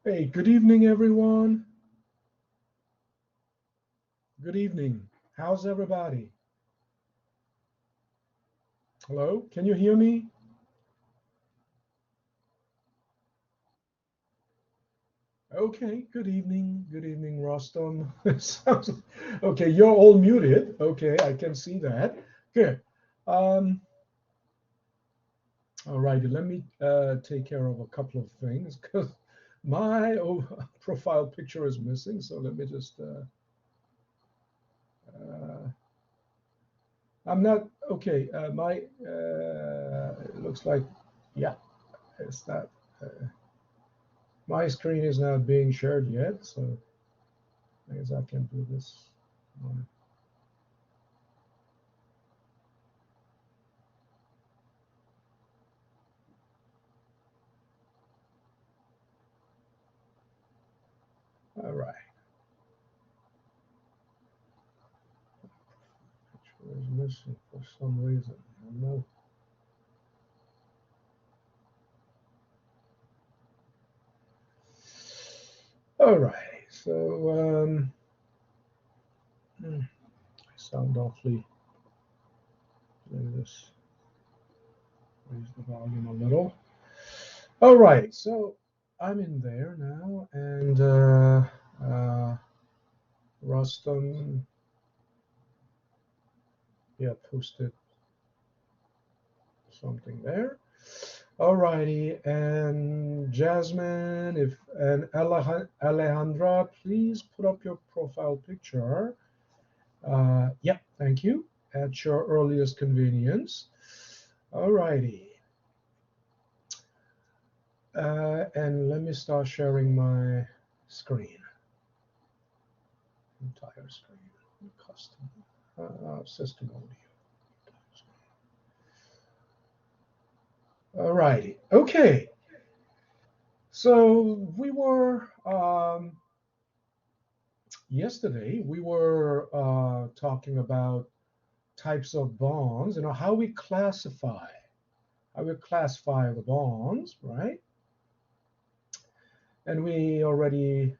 Hey, good evening, everyone. Good evening. How's everybody? Hello, can you hear me? Okay, good evening. Good evening, Rostam. Okay, you're all muted. Okay, I can see that. Good. Um, all righty, let me take care of a couple of things because my profile picture is missing. So let me just uh, I'm not okay. My it looks like yeah, it's not. My screen is not being shared yet, so I guess I can do this. All right. Picture is missing for some reason. I don't know. All right. So I sound awfully. Let me just raise the volume a little. All right. So I'm in there now, and Rustam, yeah, posted something there. Alrighty, and Jasmine, if and Alejandra, please put up your profile picture. Yeah, thank you. At your earliest convenience. Alrighty, and let me start sharing my screen, entire screen, custom system audio. Alrighty, okay. So we were yesterday. We were talking about types of bonds, how we classify the bonds, right? And we already,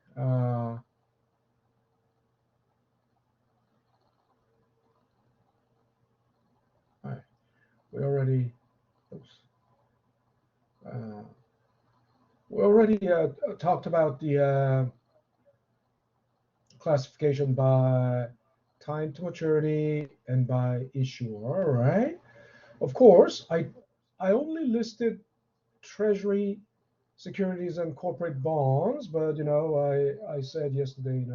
right, we already, oops, uh, we already talked about the classification by time to maturity and by issuer, right? Of course, I only listed treasury securities and corporate bonds, but I said yesterday,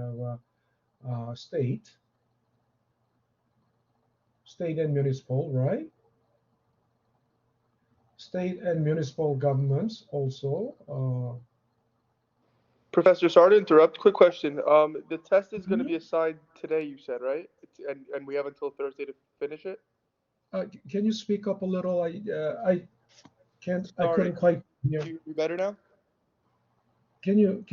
state and municipal, right? State and municipal governments also. Professor, sorry to interrupt. Quick question. The test is going to be Mhm. assigned today, you said, right? And we have until Thursday to finish it. Can you speak up a little? I Sorry. couldn't quite hear. Do you hear me better now? Can you?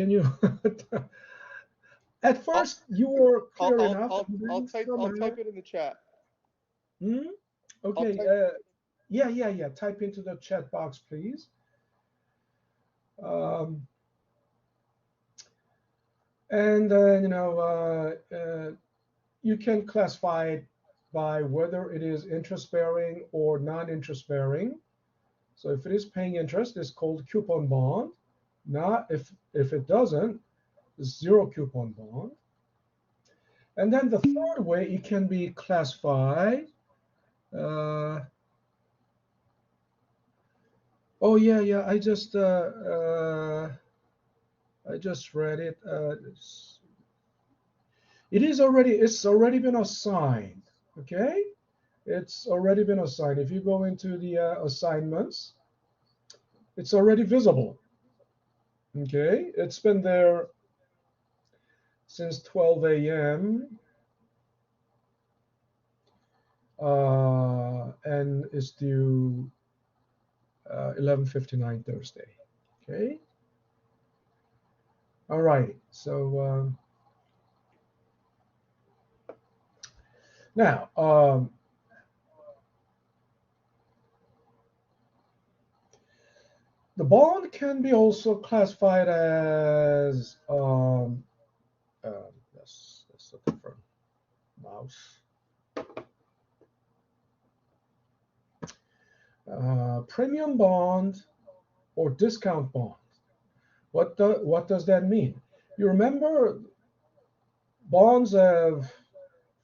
At I'll first, you were I'll clear I'll enough, I'll, and I'll then type I'll somehow. type it in the chat. Hmm? I'll Okay. type. Yeah. Type into the chat box, please. Um, and you can classify it by whether it is interest bearing or non-interest bearing. So if it is paying interest, it's called coupon bond. Not if it doesn't, it's zero coupon bond. And then the third way it can be classified. Uh, oh yeah. I just read it. It's already been assigned. Okay, it's already been assigned. If you go into the assignments, it's already visible. Okay, it's been there since 12 a.m. And is due 11:59 Thursday. Okay. All right. So now, the bond can be also classified as that's a different mouse. Premium bond or discount bond. What does that mean? You remember bonds have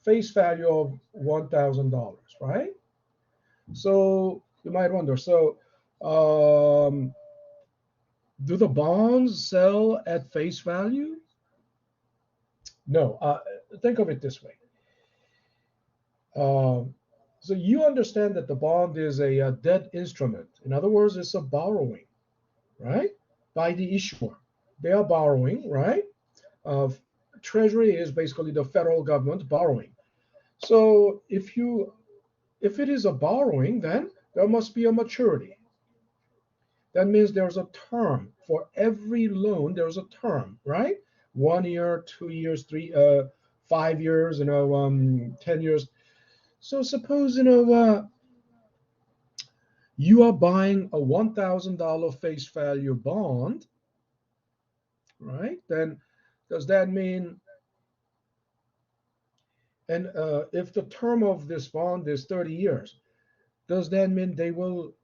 face value of $1,000, right? So you might wonder, so do the bonds sell at face value? No. Think of it this way. So you understand that the bond is a debt instrument. In other words, it's a borrowing, right? By the issuer. They are borrowing, right? Uh, Treasury is basically the federal government borrowing. So if it is a borrowing, then there must be a maturity. That means there's a term for every loan. There's a term, right? 1 year, 2 years, 5 years, 10 years. So suppose you are buying a $1,000 face value bond, right? Then does that mean, and if the term of this bond is 30 years, does that mean they will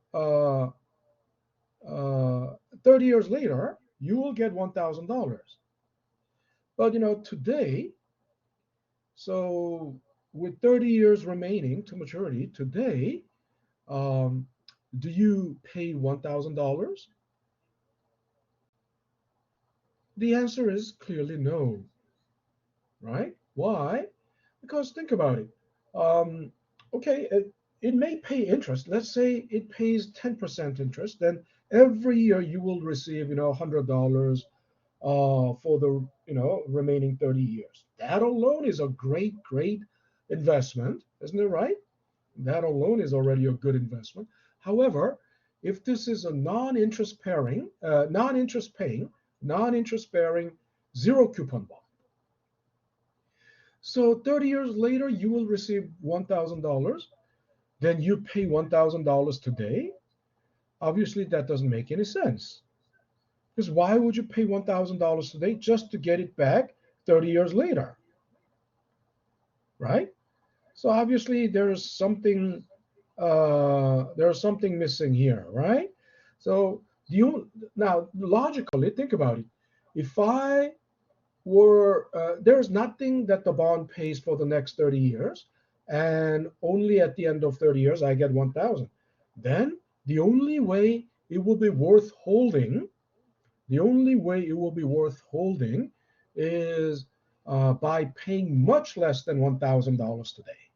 30 years later you will get $1,000? But today, so with 30 years remaining to maturity today, um, do you pay $1,000? The answer is clearly no, right? Why? Because think about it. Um, okay, it may pay interest. Let's say it pays 10% interest. Then every year you will receive, $100 for the remaining 30 years. That alone is a great investment, isn't it right? That alone is already a good investment. However, if this is a non-interest bearing zero coupon bond, so 30 years later you will receive $1,000, then you pay $1,000 today. Obviously, that doesn't make any sense. Because why would you pay $1,000 today just to get it back 30 years later? Right? So obviously there's something missing here, right? So now logically think about it. If I were there's nothing that the bond pays for the next 30 years, and only at the end of 30 years I get 1,000, then the only way it will be worth holding the only way it will be worth holding is by paying much less than $1,000 today,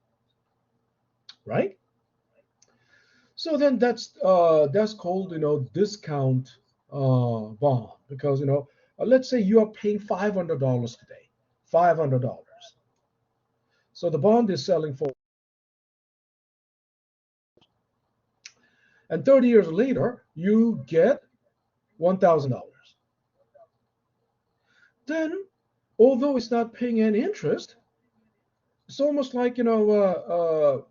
right? So then that's called discount bond, because let's say you are paying $500 today, $500. So the bond is selling for, and 30 years later you get $1,000. Then, although it's not paying any interest, it's almost like your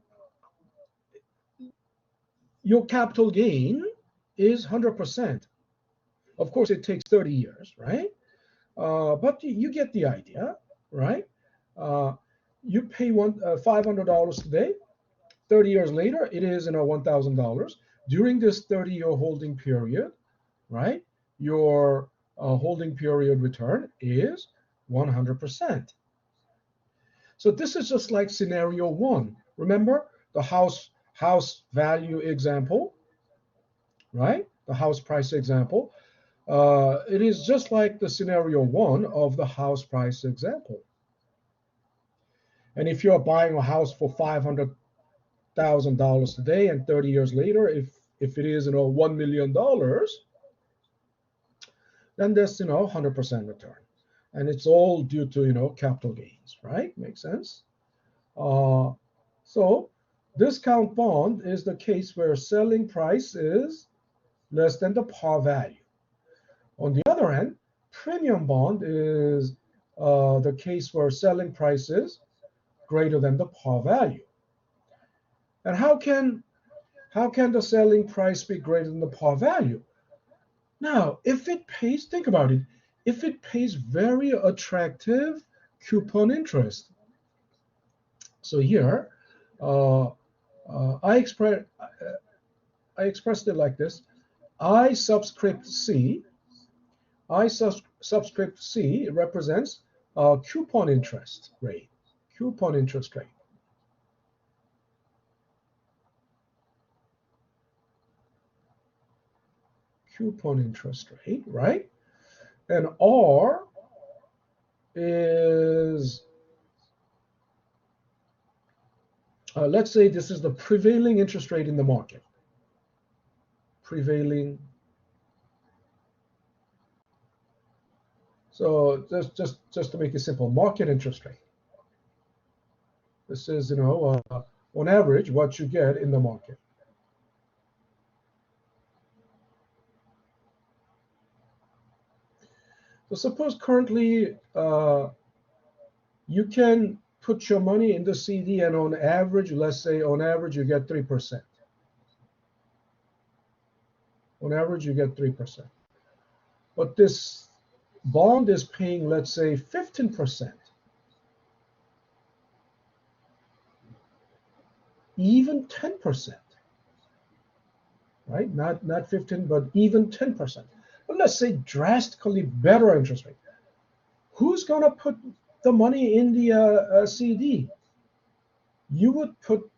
capital gain is 100%. Of course, it takes 30 years, right? But you get the idea, right? Uh, you pay $500 today. 30 years later, it is $1,000. During this 30-year holding period, right? Your holding period return is 100%. So this is just like scenario one. Remember the house value example, right? The house price example. It is just like the scenario one of the house price example. And if you're buying a house for $500,000 today, and 30 years later, if it is $1 million, then that's 100% return, and it's all due to capital gains, right? Makes sense. So discount bond is the case where selling price is less than the par value. On the other hand, premium bond is the case where selling price is greater than the par value. And how can the selling price be greater than the par value? Now, if it pays, think about it, if it pays very attractive coupon interest. So here, uh, I expressed it like this. I subscript C. Subscript C represents coupon interest rate. Coupon interest rate. Coupon interest rate, right? And R is, let's say this is the prevailing interest rate in the market. Prevailing. So just to make it simple, market interest rate. This is, on average, what you get in the market. So suppose currently you can put your money in the CD, and on average, let's say on average, you get 3%. On average, you get 3%. But this bond is paying, let's say, 15%. Even 10%. Right? Not 15, but even 10%. But let's say drastically better interest rate. Who's going to put the money in the CD? You would put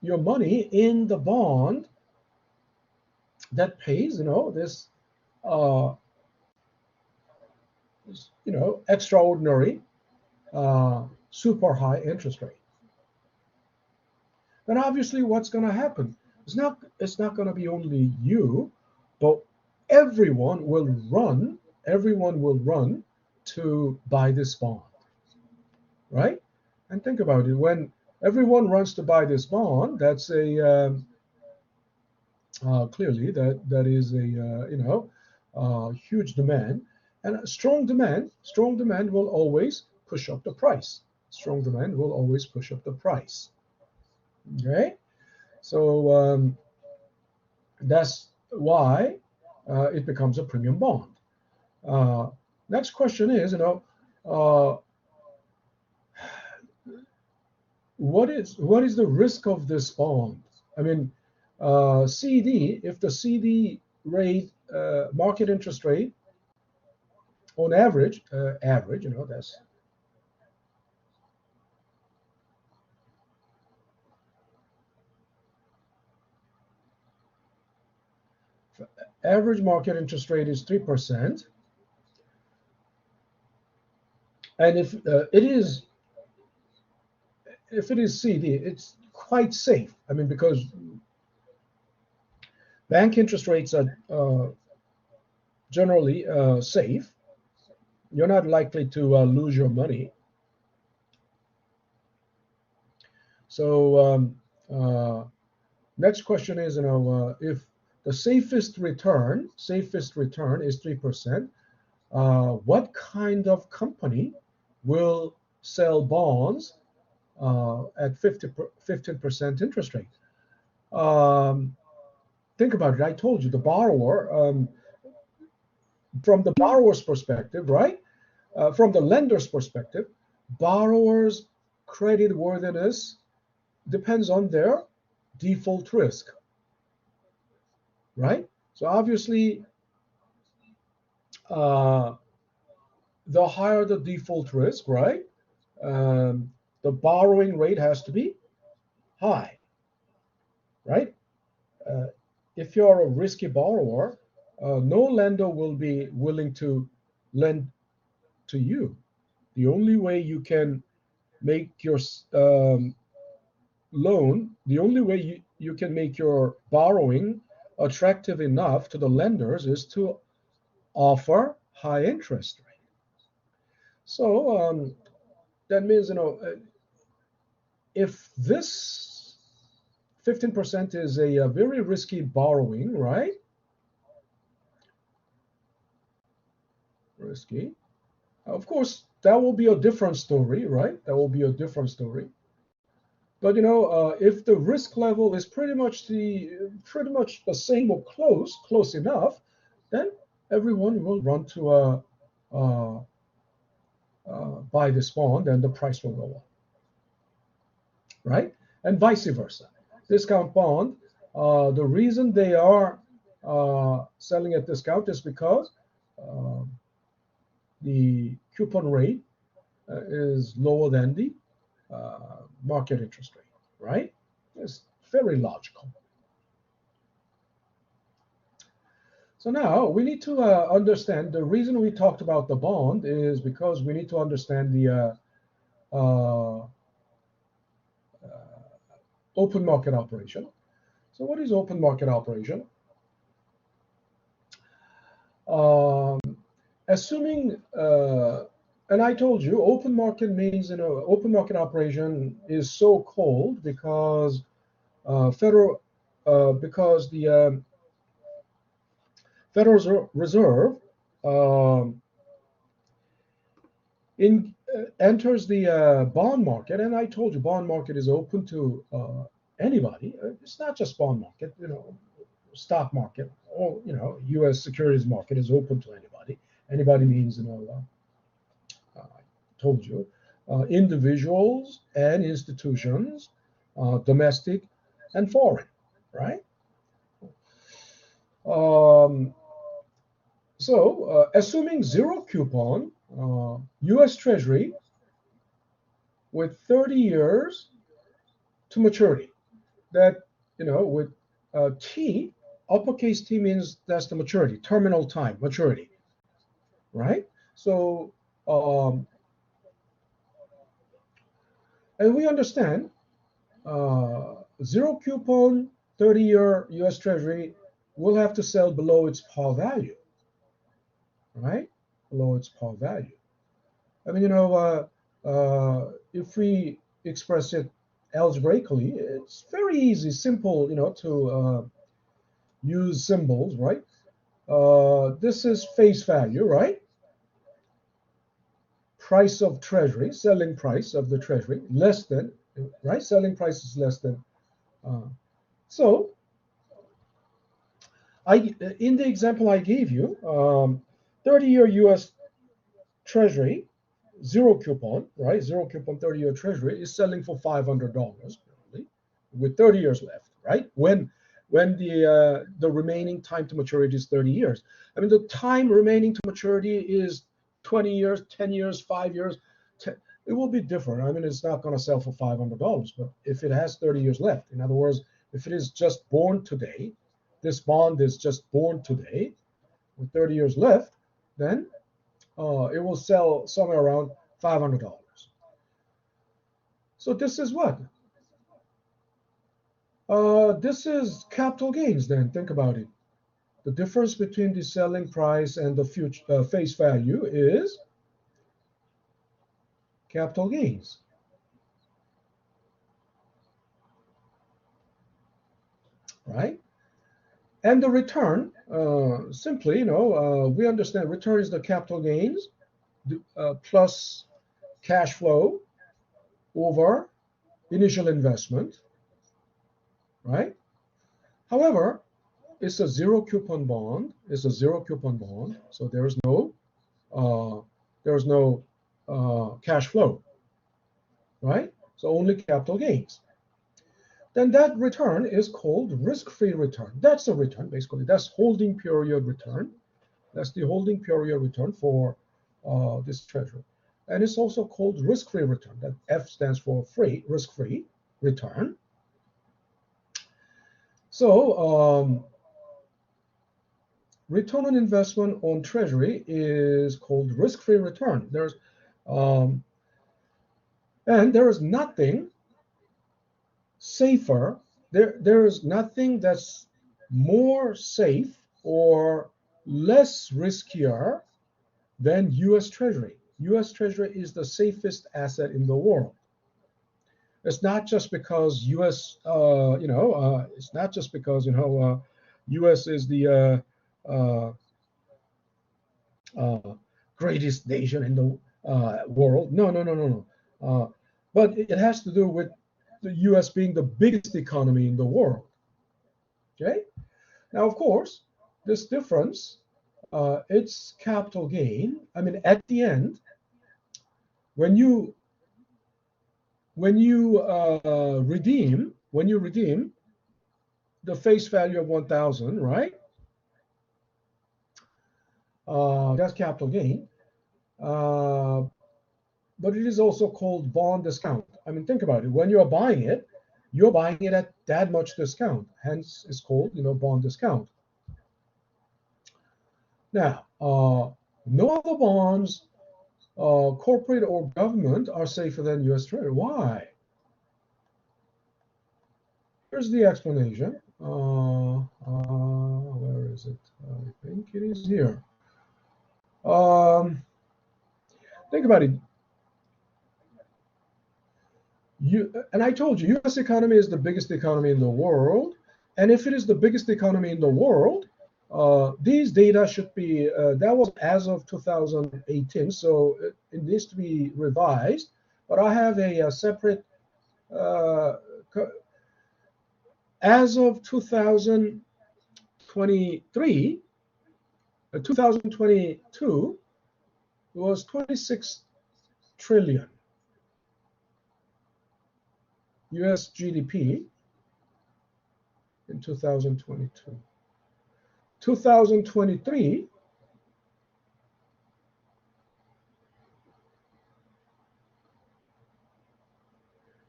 your money in the bond that pays, this, extraordinary, super high interest rate. Then obviously, what's going to happen? It's not going to be only you, but everyone will run. Everyone will run to buy this bond, right? And think about it. When everyone runs to buy this bond, that's a clearly that is a huge demand, and a strong demand will always push up the price. Strong demand will always push up the price. Okay, so that's why it becomes a premium bond. Next question is, uh, what is the risk of this bond? I mean, CD, if the CD rate, market interest rate, on average, that's average market interest rate is 3%, and if it is CD, it's quite safe. I mean, because bank interest rates are generally safe. You're not likely to lose your money. So next question is, if the safest return is 3%, what kind of company will sell bonds at 15% interest rate? Think about it. I told you the borrower, from the borrower's perspective, right? From the lender's perspective, borrower's credit worthiness depends on their default risk, right? So obviously, the higher the default risk, right? The borrowing rate has to be high, right? Uh, if you're a risky borrower, no lender will be willing to lend to you. The only way you can make your loan, the only way you can make your borrowing attractive enough to the lenders is to offer high interest rate. So that means, if this 15% is a very risky borrowing, right? Risky. Of course, that will be a different story, right? That will be a different story. But if the risk level is pretty much the same or close enough, then everyone will run to buy this bond, and the price will go up, right? And vice versa. Discount bond, the reason they are selling at discount is because the coupon rate is lower than the market interest rate, right? It's very logical. So now we need to understand the reason we talked about the bond is because we need to understand the open market operation. So what is open market operation? Assuming, and I told you, open market means, open market operation is so called because because the Federal Reserve enters the bond market, and I told you bond market is open to anybody. It's not just bond market, stock market, or U.S. securities market is open to anybody. Anybody means, I told you, individuals and institutions, domestic and foreign, right? So assuming zero coupon, U.S. Treasury with 30 years to maturity, that, with T, uppercase T means that's the maturity, terminal time, maturity, right? So, and we understand zero coupon, 30-year U.S. Treasury will have to sell below its par value, right? Below its par value. I mean, if we express it algebraically, it's very easy, simple, to use symbols, right? This is face value, right? Price of Treasury, selling price of the Treasury, less than, right? Selling price is less than. So, in the example I gave you, 30-year U.S. Treasury, zero coupon, right? Zero coupon 30-year Treasury is selling for $500 with 30 years left, right? When the remaining time to maturity is 30 years. I mean, the time remaining to maturity is 20 years, 10 years, 5 years. It will be different. I mean, it's not going to sell for $500, but if it has 30 years left, in other words, if it is just born today, this bond is just born today with 30 years left, then it will sell somewhere around $500. So this is what? This is capital gains then, think about it. The difference between the selling price and the future face value is capital gains. Right? And the return, simply, we understand return is the capital gains plus cash flow over initial investment, right? However, it's a zero coupon bond. It's a zero coupon bond, so there's no cash flow, right? So only capital gains. Then that return is called risk-free return. That's a return, basically. That's holding period return. That's the holding period return for this treasury. And it's also called risk-free return. That F stands for free, risk-free return. So return on investment on treasury is called risk-free return. And there is nothing safer. There is nothing that's more safe or less riskier than U.S. Treasury. U.S. Treasury is the safest asset in the world. It's not just because U.S. It's not just because U.S. is the greatest nation in the world. No. But it has to do with the U.S. being the biggest economy in the world. Okay. Now, of course, this difference its capital gain. I mean, at the end, when you redeem the face value of 1,000, right? That's capital gain. But it is also called bond discount. I mean, think about it. When you're buying it at that much discount. Hence, it's called, bond discount. Now, no other bonds, corporate or government, are safer than U.S. Treasury. Why? Here's the explanation. Where is it? I think it is here. Think about it. And I told you, U.S. economy is the biggest economy in the world. And if it is the biggest economy in the world, these data should be, that was as of 2018, so it needs to be revised. But I have a separate, as of 2023, 2022, it was 26 trillion US GDP in 2022. 2023,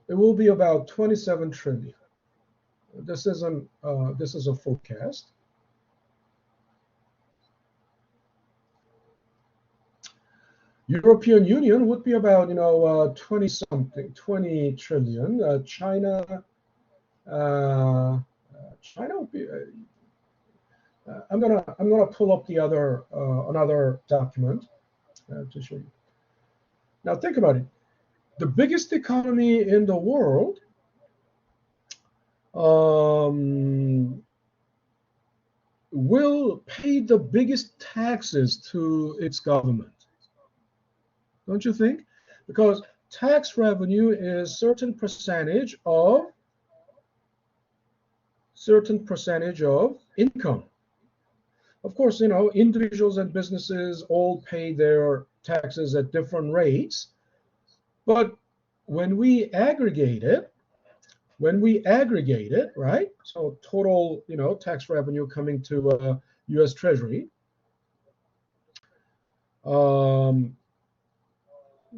it will be about 27 trillion. This is a forecast. European Union would be about 20 something, 20 trillion. China would be. I'm gonna pull up the other another document to show you. Now think about it. The biggest economy in the world will pay the biggest taxes to its government. Don't you think? Because tax revenue is certain percentage of income. Of course, individuals and businesses all pay their taxes at different rates. But when we aggregate it, right? So total, tax revenue coming to U.S. Treasury,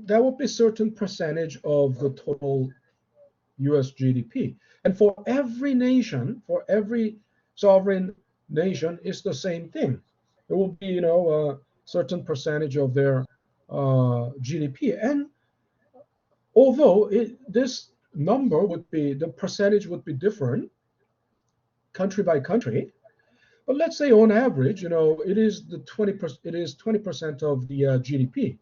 that would be a certain percentage of the total U.S. GDP. And for every nation, for every sovereign nation, it's the same thing. It will be, a certain percentage of their GDP. And although this number would be, the percentage would be different country by country, but let's say on average, it is 20% of the GDP,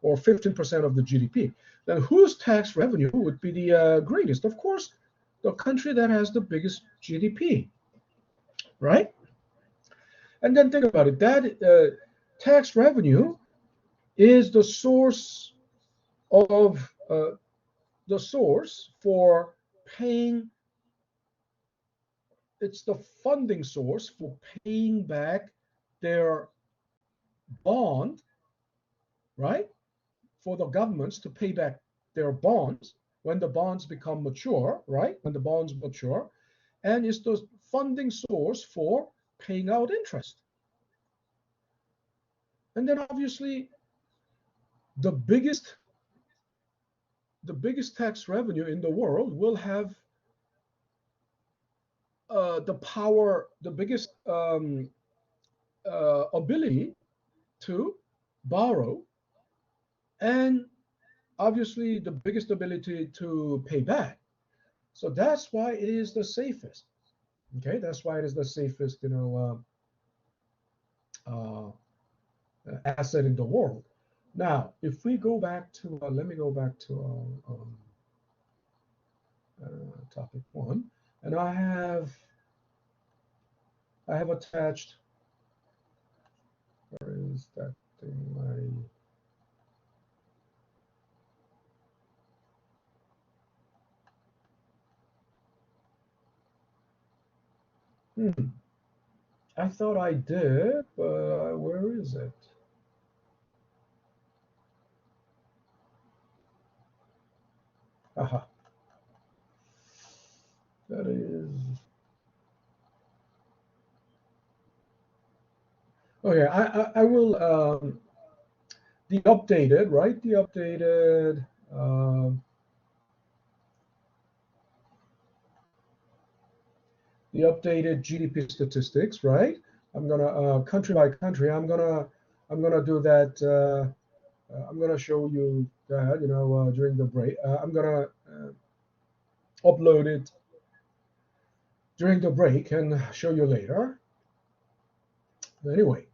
or 15% of the GDP. Then whose tax revenue would be the greatest? Of course, the country that has the biggest GDP, right? And then think about it. That tax revenue is the source for paying. It's the funding source for paying back their bond, right? For the governments to pay back their bonds when the bonds become mature, right? When the bonds mature, and it's the funding source for paying out interest. And then obviously the biggest tax revenue in the world will have the biggest ability to borrow, and obviously the biggest ability to pay back. So that's why it is the safest. Okay, that's why it is the safest, asset in the world. Now, if we go back to, let me go back to topic 1, and I have attached. Where is that thing? I thought I did, but where is it? Aha. That is. Okay, I will. The updated, right? Um, the updated GDP statistics, right? I'm gonna country by country. I'm gonna do that. I'm gonna show you that, during the break. I'm gonna upload it during the break and show you later. But anyway,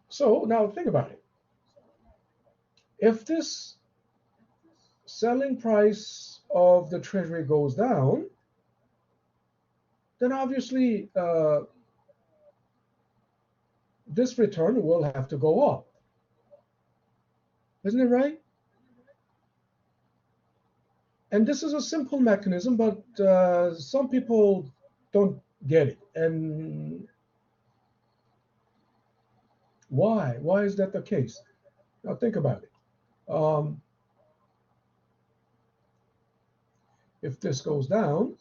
so now think about it. If this selling price of the treasury goes down, then obviously this return will have to go up. Isn't it right? And this is a simple mechanism, but some people don't get it. And why? Why is that the case? Now think about it. Um, if this goes down,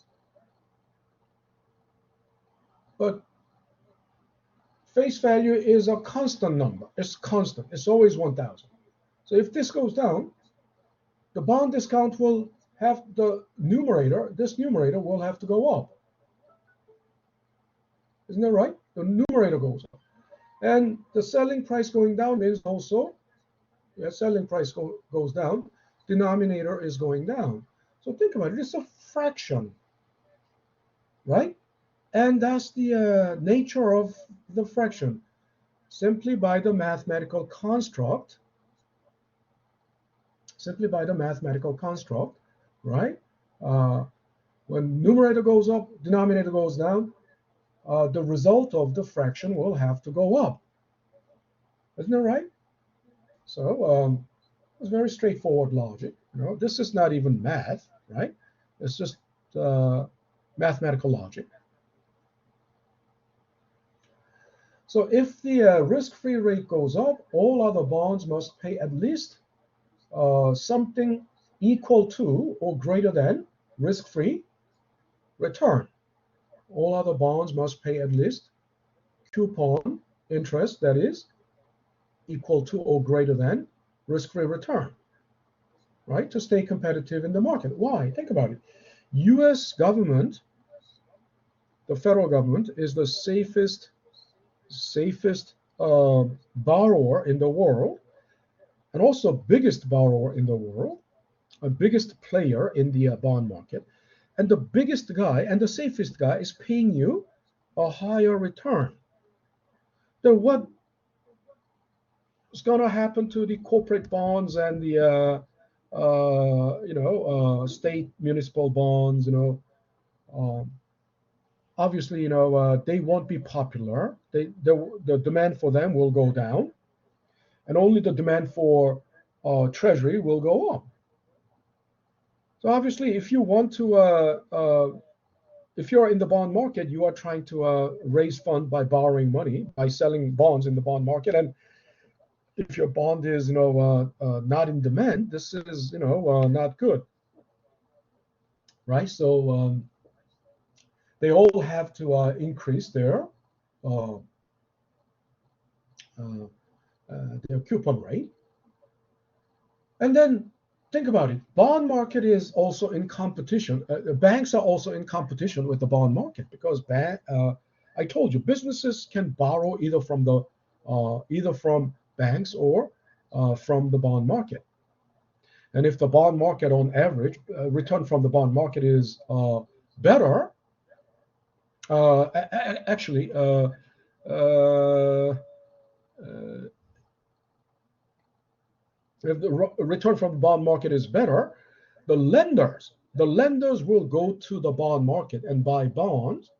but face value is a constant number. It's constant. It's always 1,000. So if this goes down, the bond discount will have the numerator, this numerator will have to go up. Isn't that right? The numerator goes up. And the selling price going down means also, yeah, selling price goes down, denominator is going down. So think about it, it's a fraction, right? And that's the nature of the fraction. Simply by the mathematical construct, right? Uh, when numerator goes up, denominator goes down, the result of the fraction will have to go up. Isn't that right? So it's very straightforward logic. This is not even math, right? It's just mathematical logic. So if the risk-free rate goes up, all other bonds must pay at least something equal to or greater than risk-free return. All other bonds must pay at least coupon interest that is equal to or greater than risk-free return, right? To stay competitive in the market. Why? Think about it. U.S. government, the federal government, is the safest borrower in the world, and also biggest borrower in the world, a biggest player in the bond market, and the biggest guy and the safest guy is paying you a higher return. Then what is going to happen to the corporate bonds and the state municipal bonds? Um, Obviously, they won't be popular. The demand for them will go down, and only the demand for treasury will go up. So obviously, if you want to, if you're in the bond market, you are trying to raise fund by borrowing money by selling bonds in the bond market, and if your bond is, not in demand, this is, not good, right? So they all have to increase uh, uh, their coupon rate. And then think about it. Bond market is also in competition. Banks are also in competition with the bond market because I told you businesses can borrow either from banks or from the bond market. And if the bond market, on average, return from the bond market is better, actually, uh, if the return from the bond market is better, the lenders will go to the bond market and buy bonds,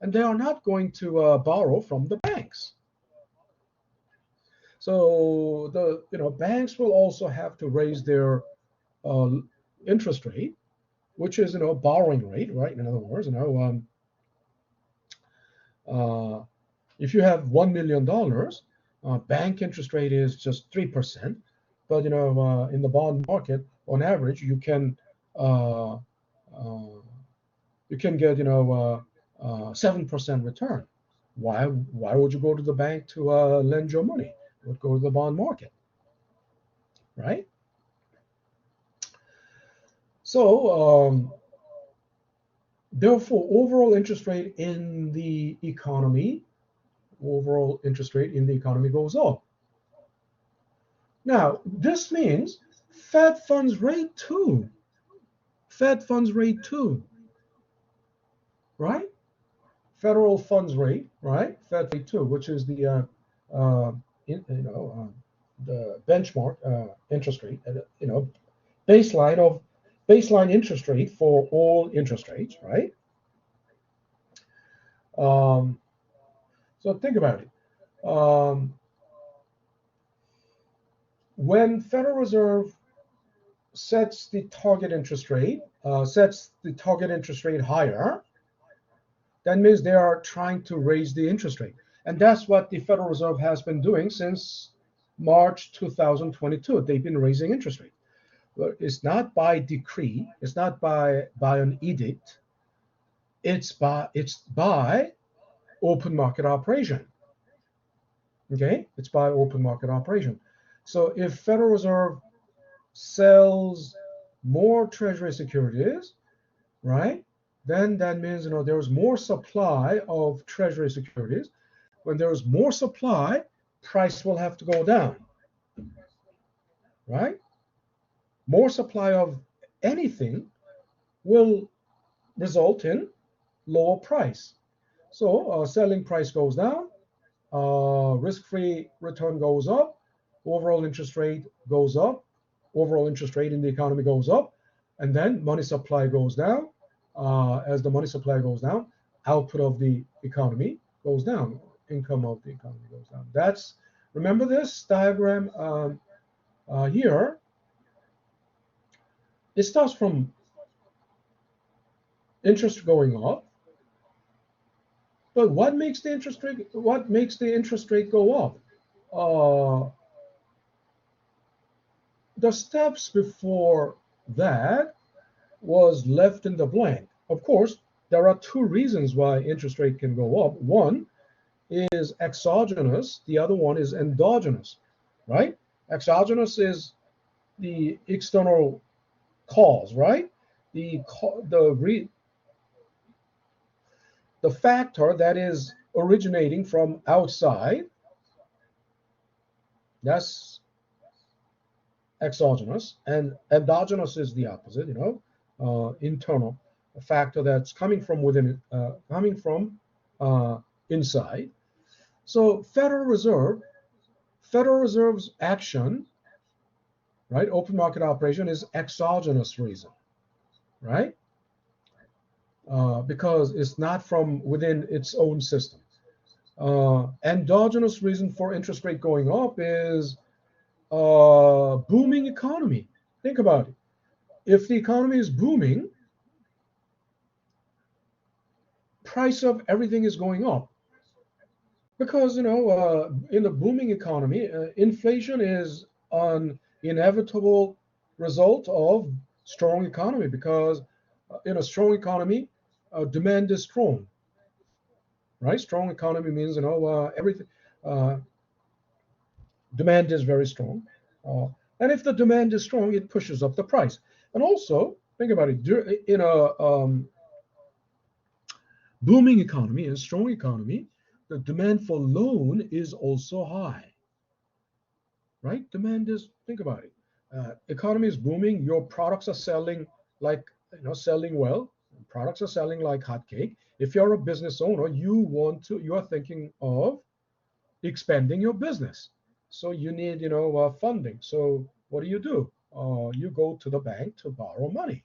and they are not going to borrow from the banks. So the banks will also have to raise their uh, interest rate, which is borrowing rate, right? In other words, If you have $1 million, bank interest rate is just 3%. But in the bond market, on average, uh, uh, you can get 7% return. Why would you go to the bank to lend your money? You would go to the bond market, right? So therefore, overall interest rate in the economy goes up. Now, this means Fed funds rate too. Fed funds rate too, right? Federal funds rate, right? Fed rate too, which is the the benchmark interest rate, baseline interest rate for all interest rates, right? So think about it. When Federal Reserve sets the target interest rate higher, that means they are trying to raise the interest rate. And that's what the Federal Reserve has been doing since March 2022. They've been raising interest rate. But it's not by decree, it's not by an edict, it's by open market operation. Okay? It's by open market operation. So if Federal Reserve sells more treasury securities, right? Then that means there's more supply of treasury securities. When there's more supply, price will have to go down, right? More supply of anything will result in lower price. So selling price goes down, risk-free return goes up, overall interest rate goes up, overall interest rate in the economy goes up, and then money supply goes down. As the money supply goes down, output of the economy goes down, income of the economy goes down. Remember this diagram here. It starts from interest going up, but what makes the interest rate go up? The steps before that was left in the blank. Of course, there are two reasons why interest rate can go up. One is exogenous, the other one is endogenous, right? Exogenous is the external cause, right? The factor that is originating from outside, that's exogenous, and endogenous is the opposite, internal, a factor that's coming from within, coming from inside. So Federal Reserve's action, right, open market operation is exogenous reason, right? Because it's not from within its own system. Endogenous reason for interest rate going up is booming economy. Think about it. If the economy is booming, price of everything is going up. Because, in a booming economy, inflation is an inevitable result of strong economy, because in a strong economy, demand is strong, right? Strong economy means, everything, demand is very strong. And if the demand is strong, it pushes up the price. And also, think about it, in a booming economy, a strong economy, the demand for loan is also high, right? Think about it. Economy is booming, your products are selling selling well, products are selling like hotcake. If you're a business owner, you are thinking of expanding your business. So you need, funding. So what do? You go to the bank to borrow money,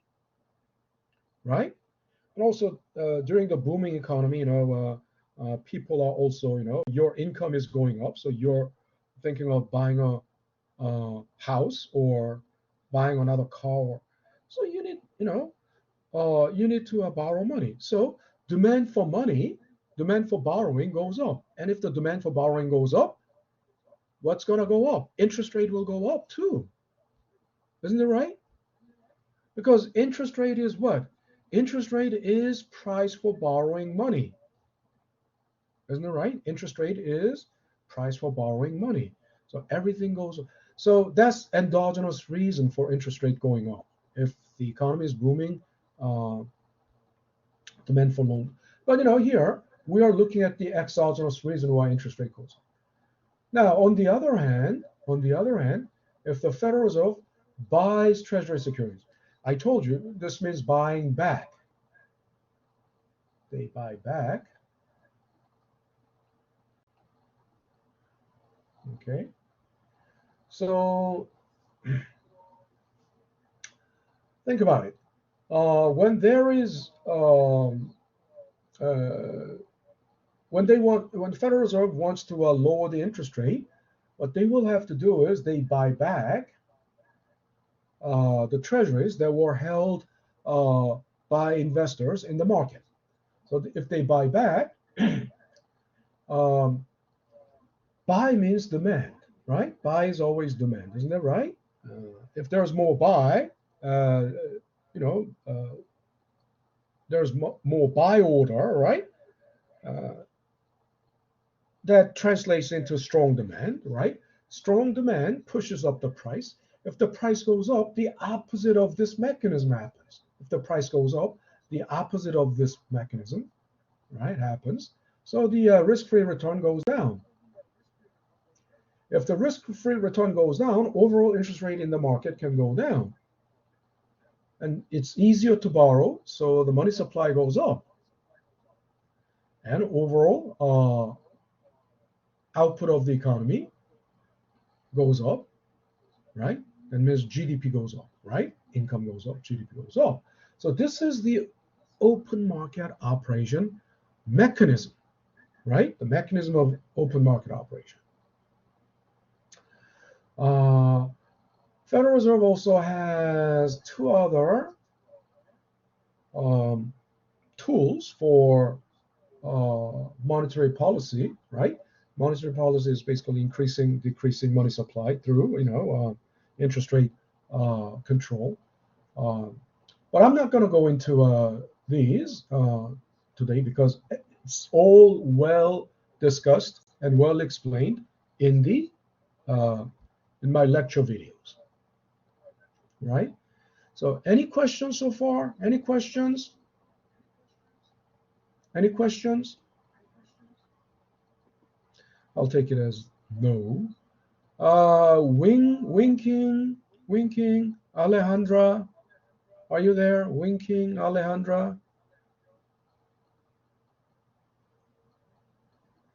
right? And also during the booming economy, people are also, your income is going up, so you're thinking of buying a house or buying another car. So you need to borrow money. So demand for money demand for borrowing goes up. And if the demand for borrowing goes up, what's going to go up? Interest rate will go up too. Isn't it right? Because interest rate is what? Interest rate is price for borrowing money. Isn't it right? Interest rate is price for borrowing money. So everything goes up. So that's endogenous reason for interest rate going up. If the economy is booming, demand for loan. But here we are looking at the exogenous reason why interest rate goes up. Now, on the other hand, if the Federal Reserve buys Treasury securities, I told you this means buying back. They buy back. Okay. So think about it. When there is when the Federal Reserve wants to lower the interest rate, what they will have to do is they buy back the treasuries that were held by investors in the market. So if they buy back, buy means demand, right? Buy is always demand, isn't that right? If there's more buy, there's more buy order, right? That translates into strong demand, right? Strong demand pushes up the price. If the price goes up, the opposite of this mechanism happens. If the price goes up, the opposite of this mechanism, right, happens. So the risk-free return goes down. If the risk-free return goes down, overall interest rate in the market can go down. And it's easier to borrow, so the money supply goes up. And overall output of the economy goes up, right? That means GDP goes up, right? Income goes up, GDP goes up. So this is the open market operation mechanism, right? The mechanism of open market operation. Federal Reserve also has two other tools for monetary policy, right? Monetary policy is basically decreasing money supply through, interest rate control. But I'm not going to go into these today because it's all well discussed and well explained in my lecture videos, right? So any questions so far? Any questions? Any questions? I'll take it as no. Winking, Alejandra. Are you there? Winking, Alejandra.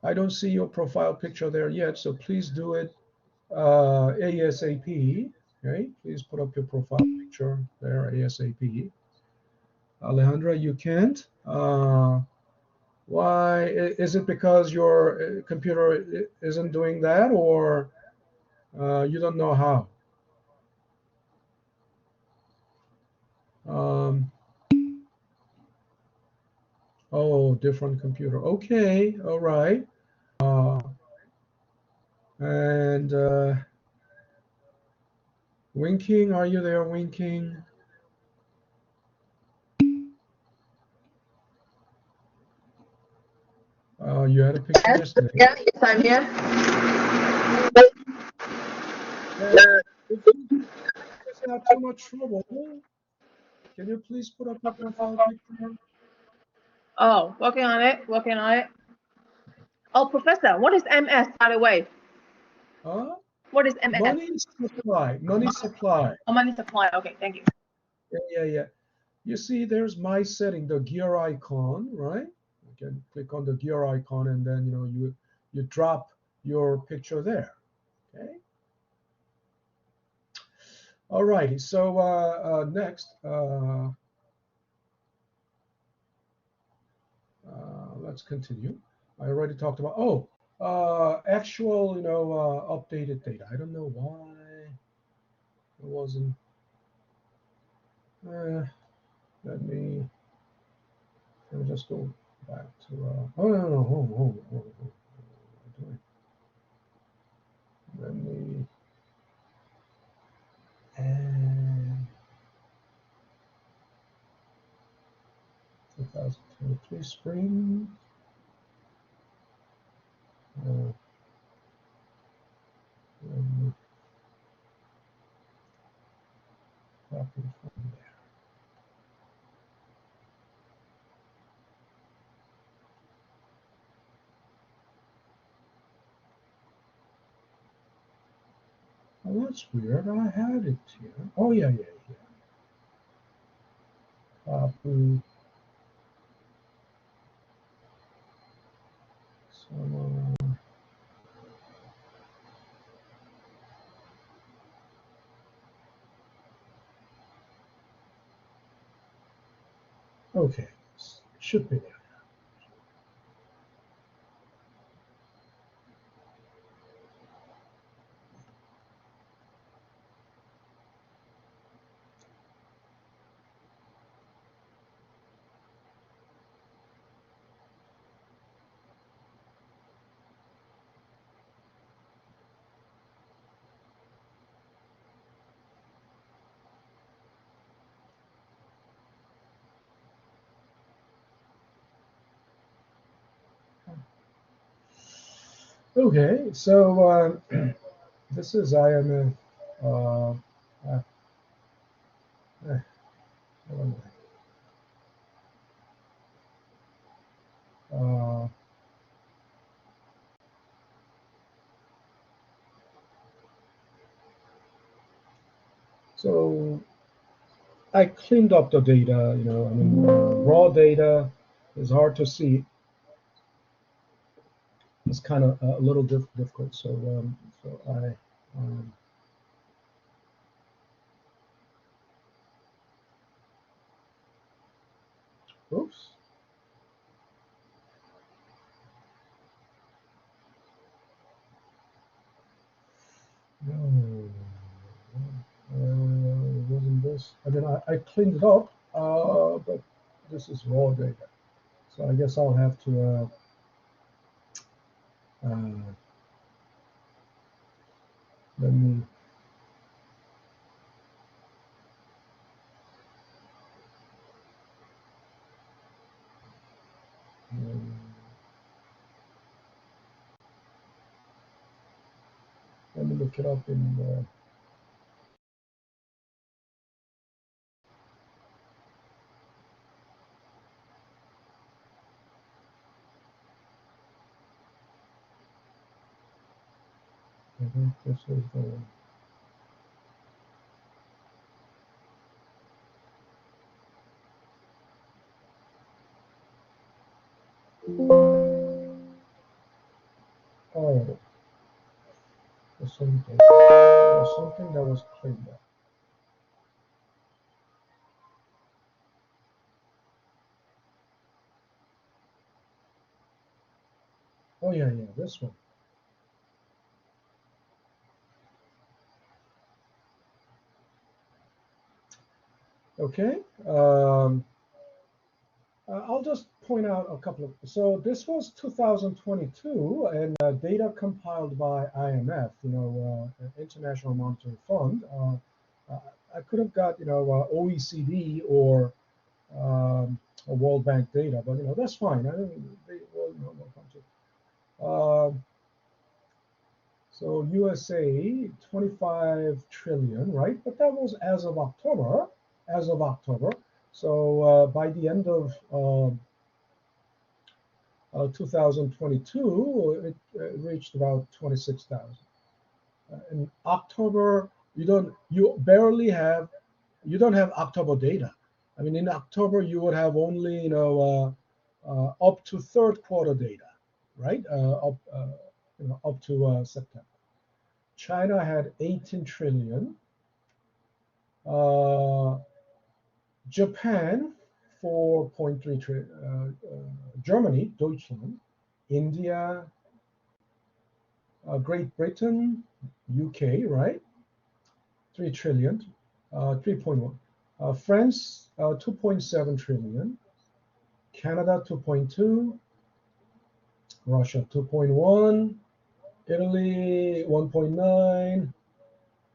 I don't see your profile picture there yet, so please do it ASAP. Okay, please put up your profile picture there ASAP. Alejandra, you can't. Why? Is it because your computer isn't doing that, or you don't know how? Oh, different computer. Okay, all right. And Winking, are you there, Winking? You had a picture yesterday. Yeah, yes, I'm here. If it's not too much trouble, can you please put up your profile picture? Oh, working on it, working on it. Oh, Professor, what is MS, by the way? What is MS? Money supply. Money supply. Oh, money supply. Okay, thank you. Yeah. You see, there's my setting, the gear icon, right? You can click on the gear icon, and then you drop your picture there. Okay. All righty. So next, let's continue. I already talked about actual updated data. I don't know why it wasn't. Let me just go back to oh no, hold on. What am I doing? Let me and 2023 spring. Let me copy from there. Oh, that's weird. I had it here. Oh yeah. Copy. So, okay, should be there. Okay, so this is IMF. Uh, uh, so I cleaned up the data. You know, I mean, raw data is hard to see. It's kind of a little difficult. So I. Oops. No, it wasn't this. I mean, I cleaned it up, but this is raw data. So I guess I'll have to let me. Let me look it up in. I think this is the one. Oh, there's something. There's something that was cleaned up. Oh yeah, this one. Okay. I'll just point out a couple of. So this was 2022, and data compiled by IMF, International Monetary Fund. I could have got, OECD or a World Bank data, but that's fine. I mean, they will, so USA 25 trillion, right? But that was as of October. So by the end of 2022, it reached about 26,000. In October, you don't have October data. I mean, in October you would have only up to third quarter data, right? Up to September. China had 18 trillion. Japan 4.3 trillion. Germany, Deutschland, India, Great Britain, UK, right? 3 trillion, 3.1. France, 2.7 trillion. Canada 2.2, Russia 2.1, Italy 1.9,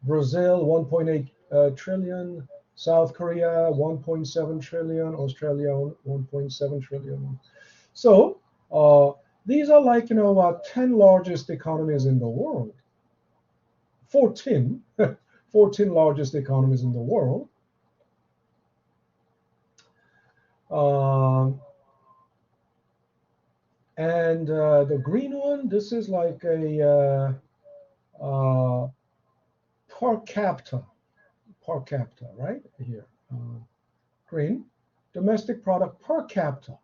Brazil 1.8 trillion, South Korea 1.7 trillion, Australia 1.7 trillion. So these are like 10 largest economies in the world. 14 largest economies in the world. And the green one, this is like a per capita, right here. Green, domestic product per capita.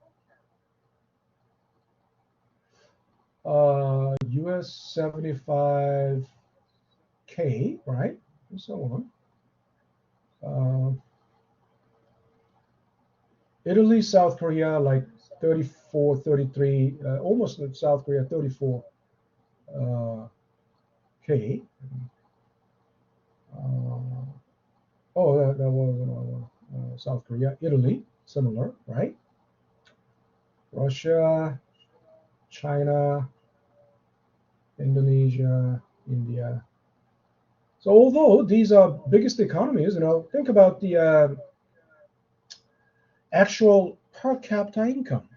US 75K, right? And so on. Italy, South Korea, like 34, 33, almost South Korea, 34 K. That was South Korea. Italy, similar, right? Russia, China, Indonesia, India. So although these are biggest economies, think about the actual per capita income,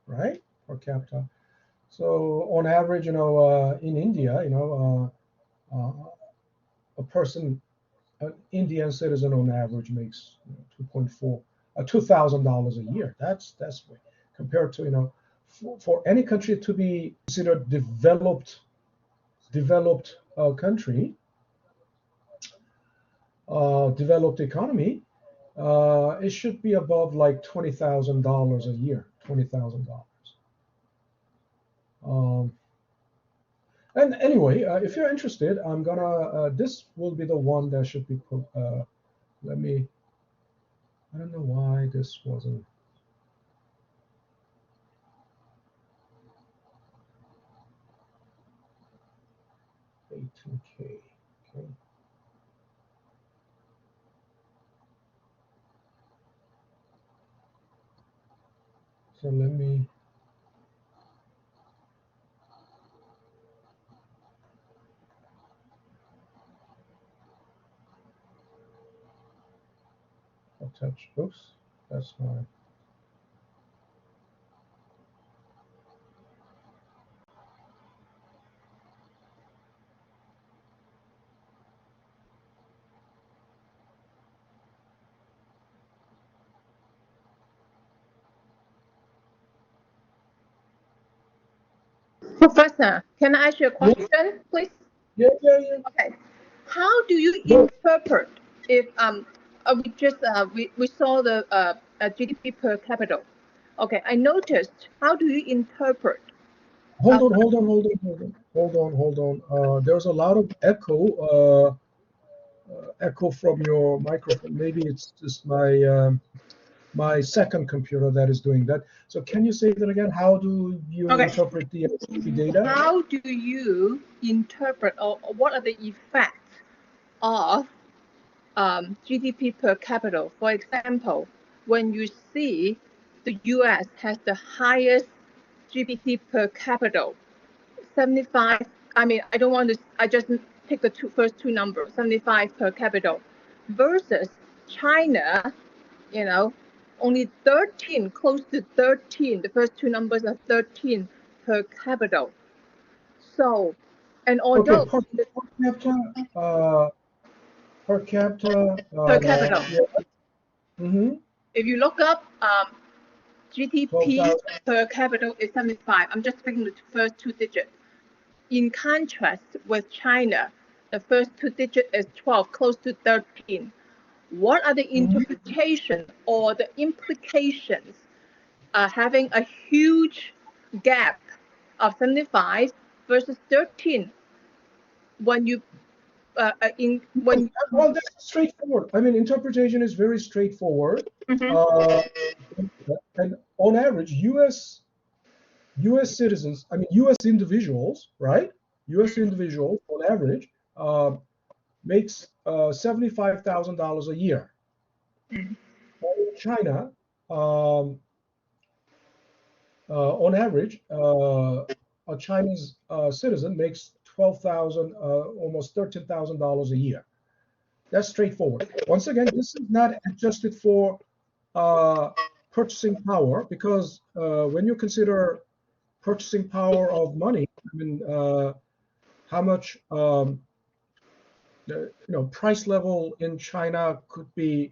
right? Per capita. So on average, in India, a person, an Indian citizen on average makes $2,000 a year. That's compared to for any country to be considered developed country, developed economy, it should be above like $20,000 a year. $20,000. And anyway, if you're interested, I'm gonna. This will be the one that should be put. Let me. I don't know why this wasn't. 18K. Okay. So let me. Attach. Oops, that's my. Professor, can I ask you a question, please? Yeah. Okay. How do you Go. interpret if we saw the GDP per capita? Okay, I noticed. How do you interpret? Hold on. There's a lot of echo from your microphone. Maybe it's just my second computer that is doing that. So can you say that again? How do you interpret the data? How do you interpret, or what are the effects of GDP per capita? For example, when you see the US has the highest GDP per capita, 75, I mean, I don't want to, I just pick the first two numbers, 75 per capita, versus China, only 13, close to 13. The first two numbers are 13 per capita. So, and although per capita. Yeah. If you look up GDP per capita is 75. I'm just picking the first two digits. In contrast with China, the first two digits is 12, close to 13. What are the interpretations or the implications having a huge gap of 75 versus 13 when you well, that's straightforward. I mean, interpretation is very straightforward. And on average, U.S. citizens, I mean, U.S. individuals, right? U.S. individuals, on average, makes $75,000 a year. In China, on average, a Chinese citizen makes 12,000, almost $13,000 a year. That's straightforward. Once again, this is not adjusted for purchasing power, because when you consider purchasing power of money, I mean, how much price level in China could be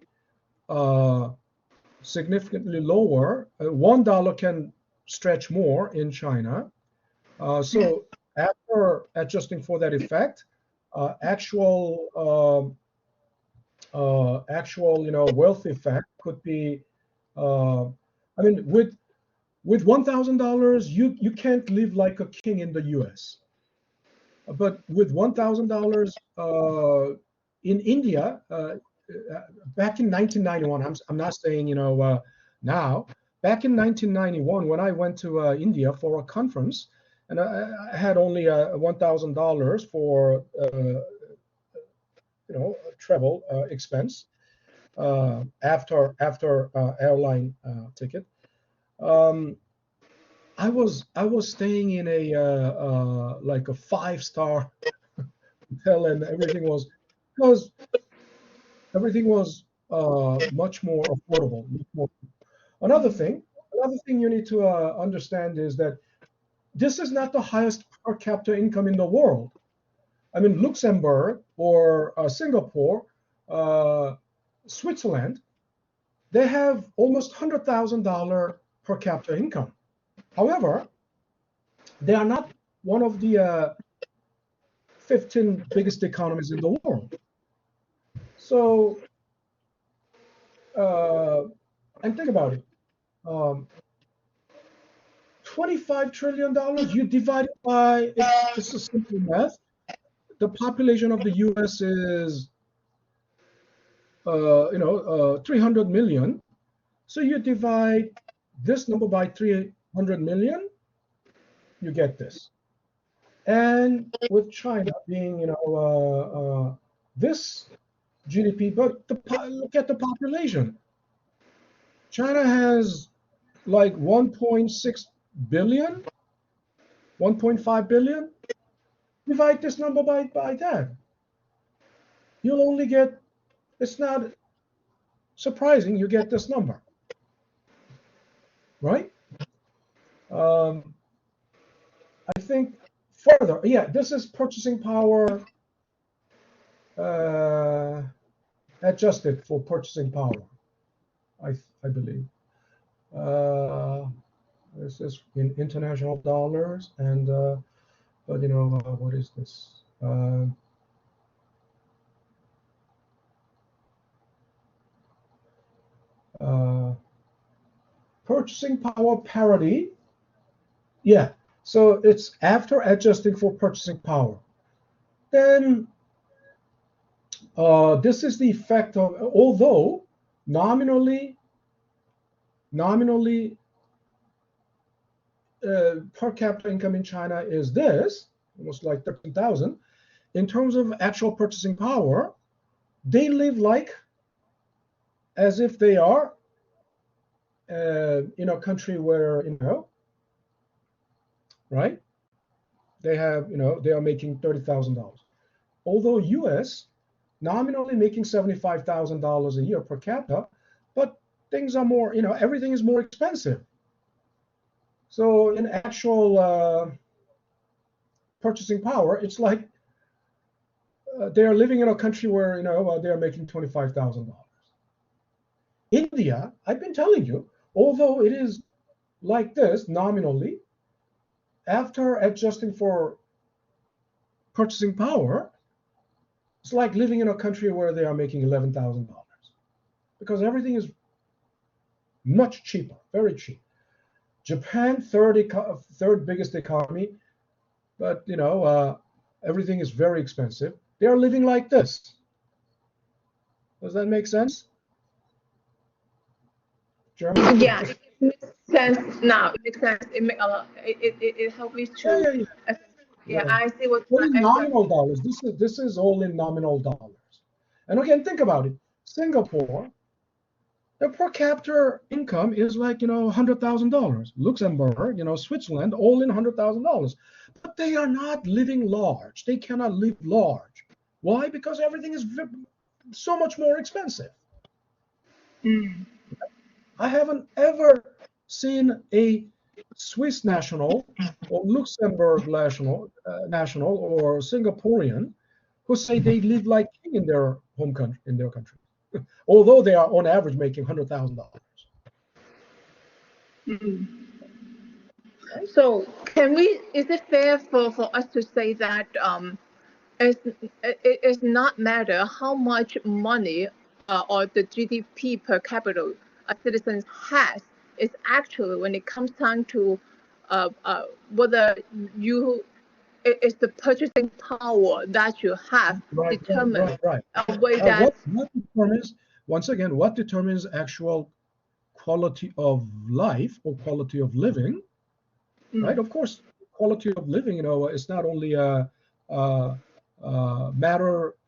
significantly lower. $1 can stretch more in China. So after adjusting for that effect, actual wealth effect could be, I mean, with $1,000, you can't live like a king in the U.S. But with $1,000 in India, back in 1991, I'm not saying now. Back in 1991, when I went to India for a conference, and I had only $1,000 for travel expense after airline ticket. I was staying in a like a 5-star hotel, and everything was much more affordable. Another thing you need to understand is that this is not the highest per capita income in the world. I mean, Luxembourg or Singapore, Switzerland, they have almost $100,000 per capita income. However, they are not one of the 15 biggest economies in the world. So, and think about it. $25 trillion, you divide it by, it's a simple math. The population of the US is, 300 million. So you divide this number by 300 million, you get this. And with China being, this GDP, but look at the population. China has like 1.6 billion, 1.5 billion. Divide this number by that. You'll only get, it's not surprising you get this number, right? I think further, yeah, this is purchasing power adjusted for purchasing power, I believe. This is in international dollars, and but what is this? Purchasing power parity. Yeah, so it's after adjusting for purchasing power. Then this is the effect of, although nominally per capita income in China is this, almost like 13,000. In terms of actual purchasing power, they live like as if they are in a country where, right? They have, they are making $30,000. Although US nominally making $75,000 a year per capita, but things are more, everything is more expensive. So in actual purchasing power, it's like they are living in a country where, they are making $25,000. India, I've been telling you, although it is like this nominally, after adjusting for purchasing power, it's like living in a country where they are making $11,000, because everything is much cheaper, very cheap. Japan, third biggest economy, but everything is very expensive. They are living like this. Does that make sense? Germany? Yeah, it makes sense now. It makes sense. It make a lot. It helps me to. Yeah, I see what. What in nominal dollars? This is all in nominal dollars. And again, think about it. Singapore The per capita income is like, $100,000. Luxembourg, Switzerland, all in $100,000. But they are not living large. They cannot live large. Why? Because everything is so much more expensive. Mm. I haven't ever seen a Swiss national or Luxembourg national or Singaporean who say they live like king in their home country, in their country, although they are on average making $100,000. Mm. Right? So is it fair for us to say that it's not matter how much money or the GDP per capita a citizen has, it's actually when it comes down to whether you it's the purchasing power that you have Right, determines right. a way What that determines, once again, what determines actual quality of life or quality of living, right? Of course, quality of living, is not only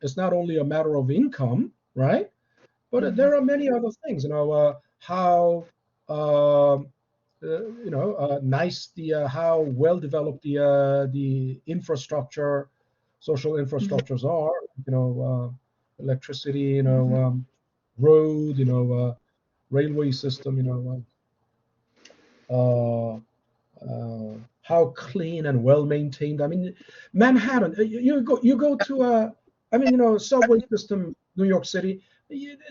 it's not only a matter of income, right? But there are many other things, how nice how well developed the infrastructure, social infrastructures are, electricity, road, railway system, how clean and well maintained. I mean, Manhattan. You go to subway system, New York City.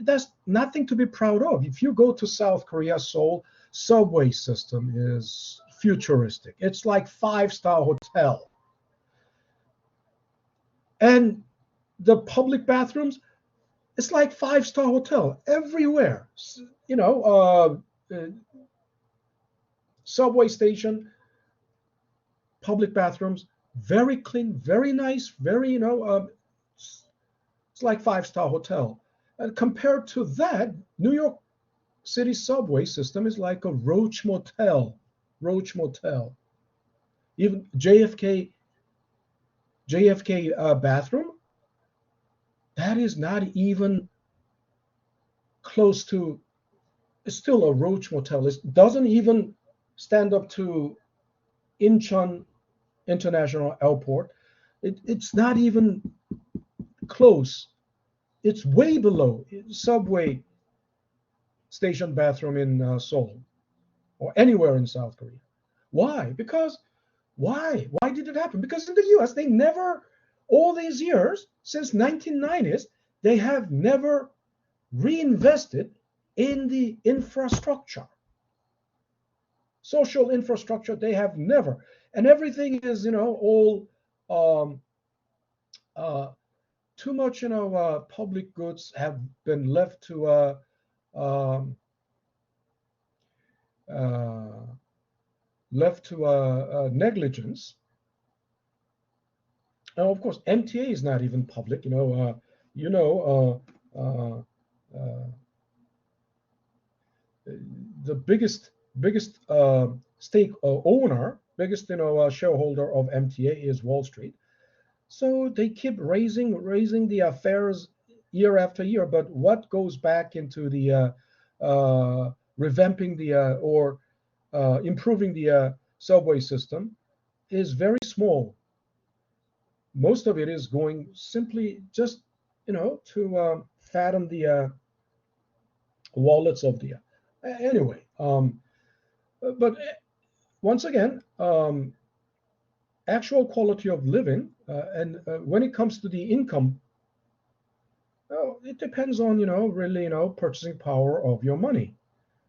That's nothing to be proud of. If you go to South Korea, Seoul, subway system is futuristic. It's like five-star hotel, and the public bathrooms. It's like five-star hotel everywhere. You know, subway station, public bathrooms, very clean, very nice, very it's like five-star hotel. And compared to that, New York City subway system is like a roach motel. Roach motel. Even JFK bathroom, that is not even close to. It's still a roach motel. It doesn't even stand up to Incheon International Airport. It's not even close. It's way below subway station bathroom in Seoul or anywhere in South Korea. Why? Because why? Why did it happen? Because in the U.S. they never, all these years since 1990s, they have never reinvested in the infrastructure, social infrastructure. They have never, and everything is all um, uh, too much. Public goods have been left to um, uh, negligence. Now, of course, MTA is not even public. You know, the biggest stake owner, biggest shareholder of MTA is Wall Street. So they keep raising the fares year after year. But what goes back into the revamping the or improving the subway system is very small. Most of it is going simply just to fatten the wallets of the anyway. But once again, actual quality of living and when it comes to the income, it depends on really purchasing power of your money.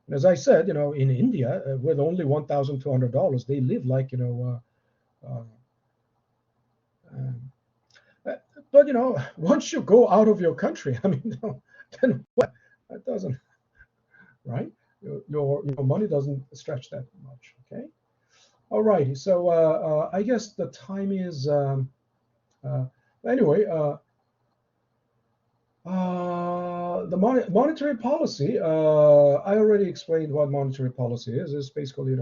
And as I said, in India with only $1,200, they live like um, uh, but once you go out of your country, I mean, then what? That doesn't, right? Your money doesn't stretch that much. Okay. All righty. So I guess the time is uh, anyway. The monetary policy. I already explained what monetary policy is. It's basically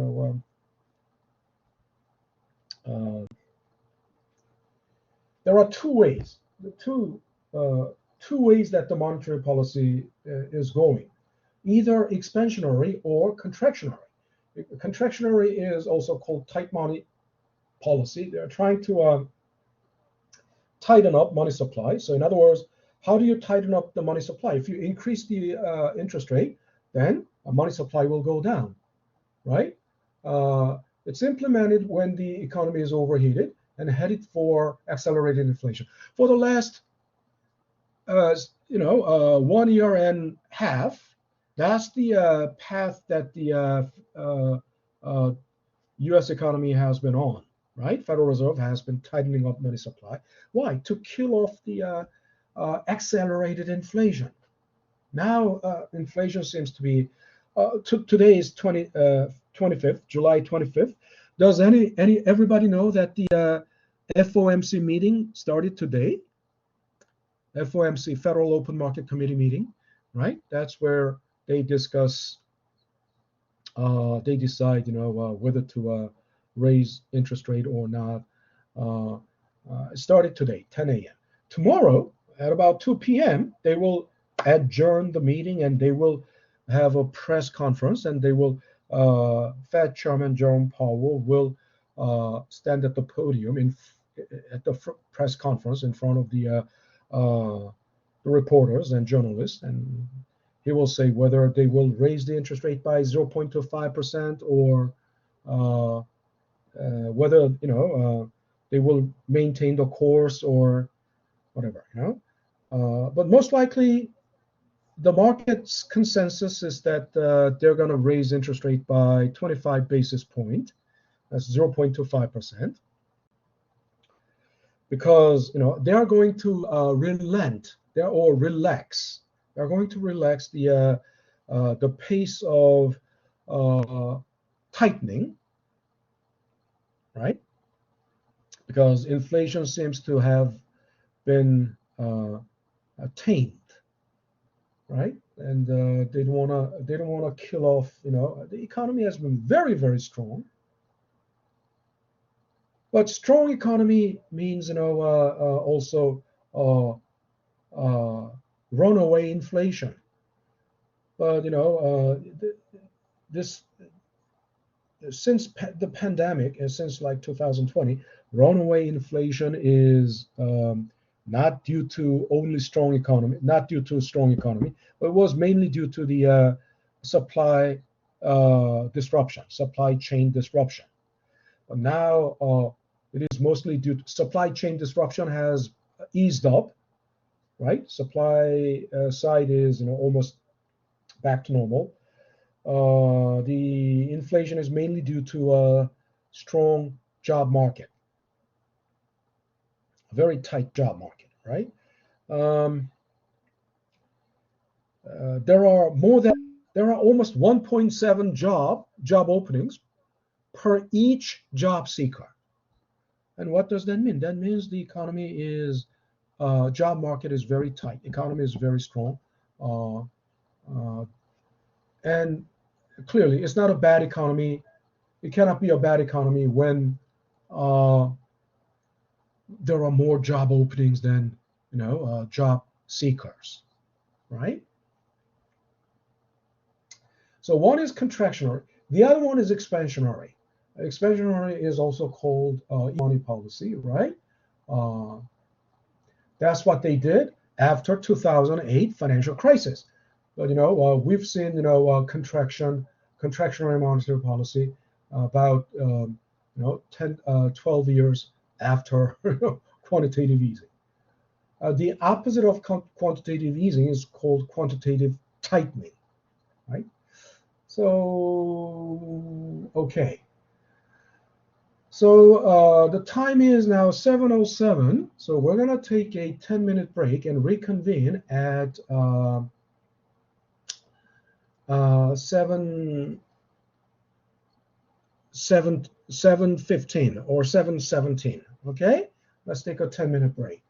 there are two ways. The two ways that the monetary policy is going. either expansionary or contractionary. Contractionary is also called tight money policy. They're trying to tighten up money supply. So in other words, how do you tighten up the money supply? If you increase the interest rate, then money supply will go down, right? It's implemented when the economy is overheated and headed for accelerated inflation. For the last, 1 year and a half, that's the path that the U.S. economy has been on, right? Federal Reserve has been tightening up money supply. Why? To kill off the accelerated inflation. Now inflation seems to be today is 25th, July 25th. Does everybody know that the FOMC meeting started today? FOMC, Federal Open Market Committee meeting, right? That's where they discuss, they decide, whether to raise interest rate or not. It started today, 10 a.m. Tomorrow at about 2 p.m., they will adjourn the meeting and they will have a press conference, and they will Fed Chairman Jerome Powell will stand at the podium at the press conference in front of the reporters and journalists, and he will say whether they will raise the interest rate by 0.25% or whether they will maintain the course or whatever. But most likely, the market's consensus is that they're going to raise interest rate by 25 basis points. That's 0.25%. Because they are going to relax. They're going to relax the pace of tightening, right? Because inflation seems to have been tamed, right? And they don't want to kill off. The economy has been very, very strong. But strong economy means, also runaway inflation. But this since the pandemic and since like 2020, runaway inflation is not due to only strong economy, not due to a strong economy, but it was mainly due to the supply disruption, supply chain disruption. But now it is mostly due to supply chain disruption has eased up, right? Supply side is almost back to normal. The inflation is mainly due to a strong job market, a very tight job market, right? There are almost 1.7 job openings per each job seeker. And what does that mean? That means the economy is job market is very tight. Economy is very strong, and clearly it's not a bad economy. It cannot be a bad economy when there are more job openings than job seekers, right? So one is contractionary. The other one is expansionary. Expansionary is also called money policy, right? That's what they did after 2008 financial crisis. But we've seen contractionary monetary policy about 12 years after quantitative easing. The opposite of quantitative easing is called quantitative tightening, right? So okay. So the time is now 7:07. So we're going to take a 10-minute break and reconvene at 7:15 or 7:17. Okay, let's take a 10-minute break.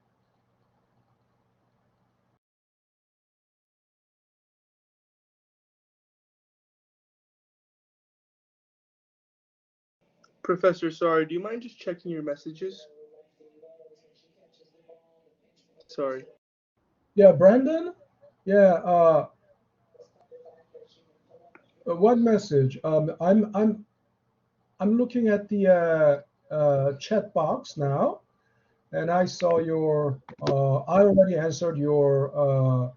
Professor, sorry, do you mind just checking your messages? Sorry. Yeah, Brandon. Yeah. What message? I'm looking at the chat box now, and I saw your. I already answered your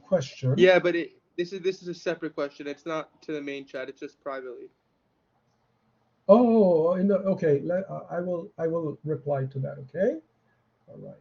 question. Yeah, but this is a separate question. It's not to the main chat. It's just privately. Oh, okay. I will reply to that. Okay. All right.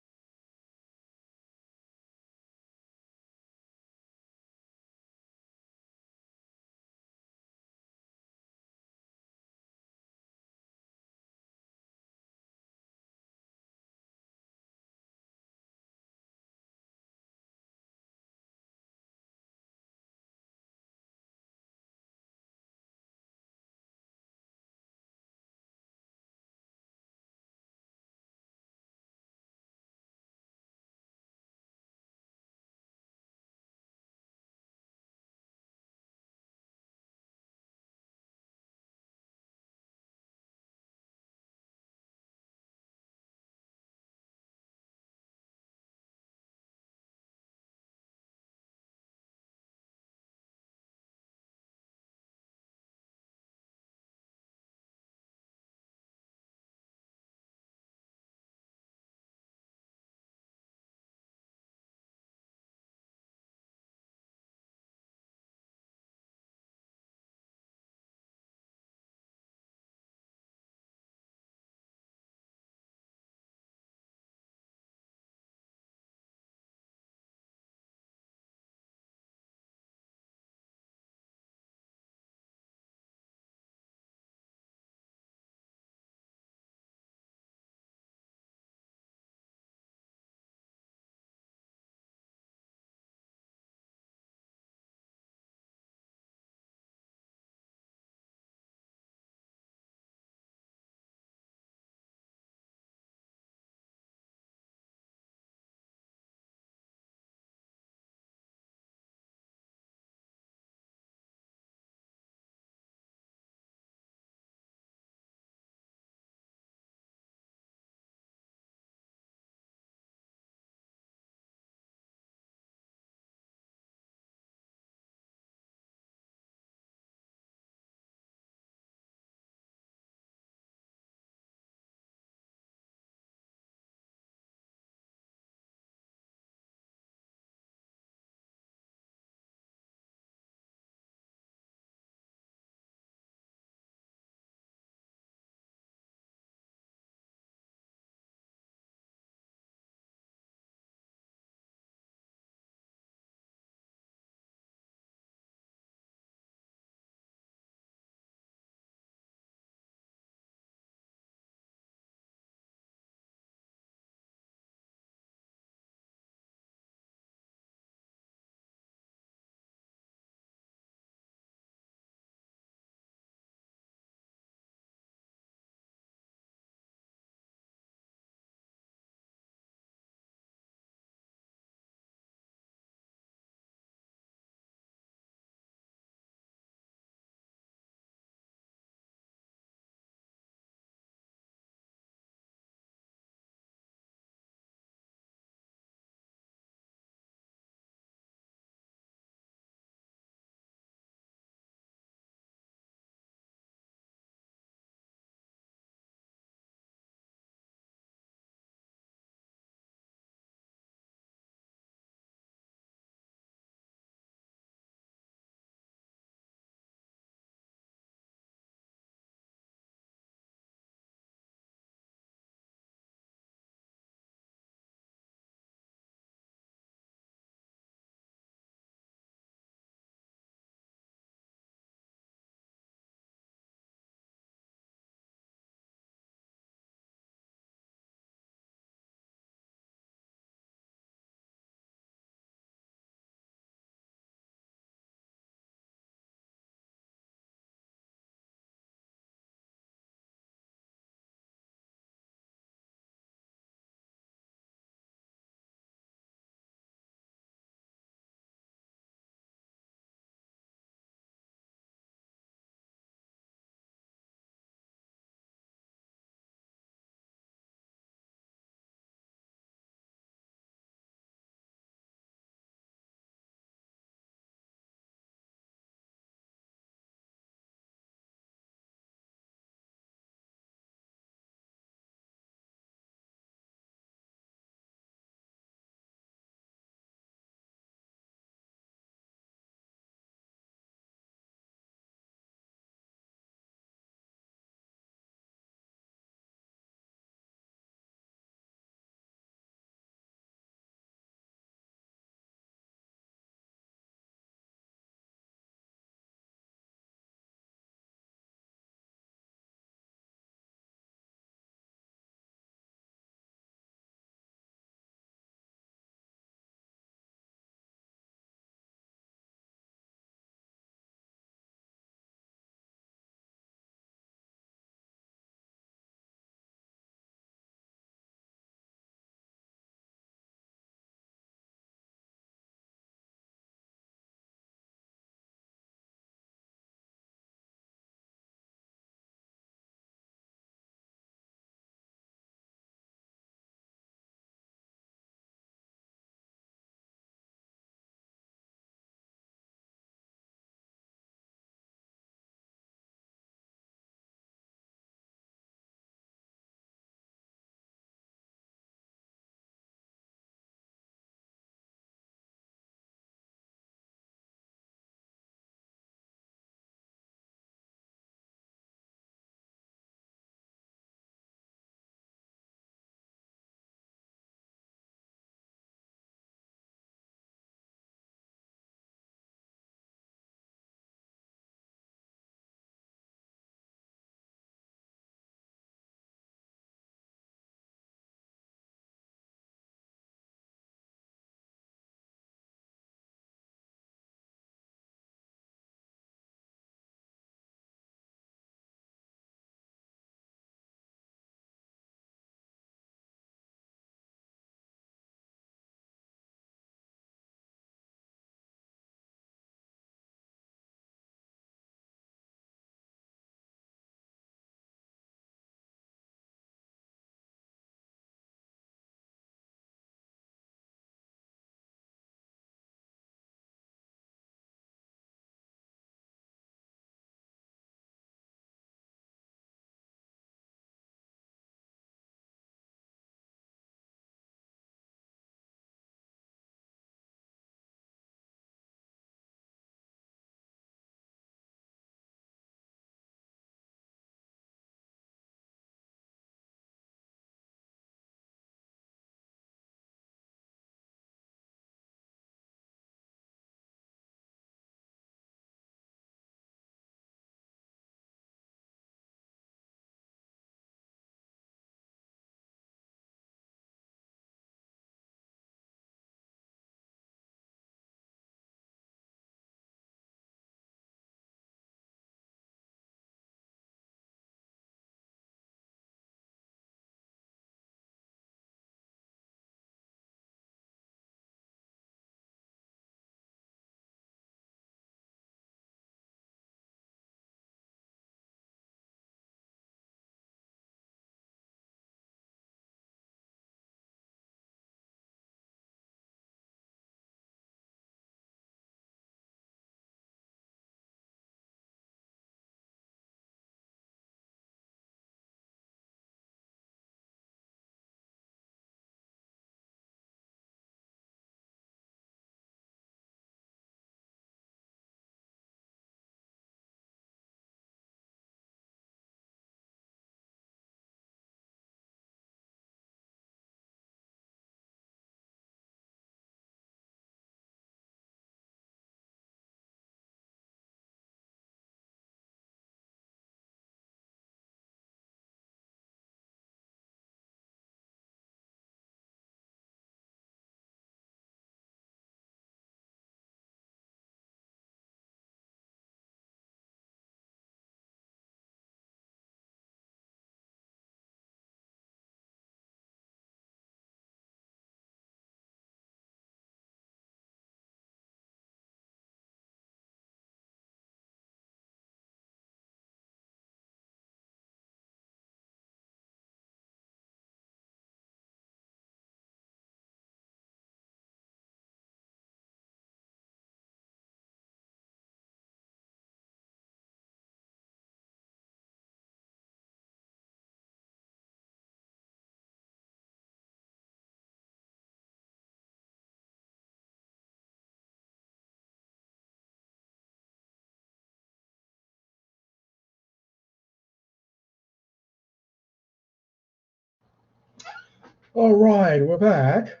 All right, we're back.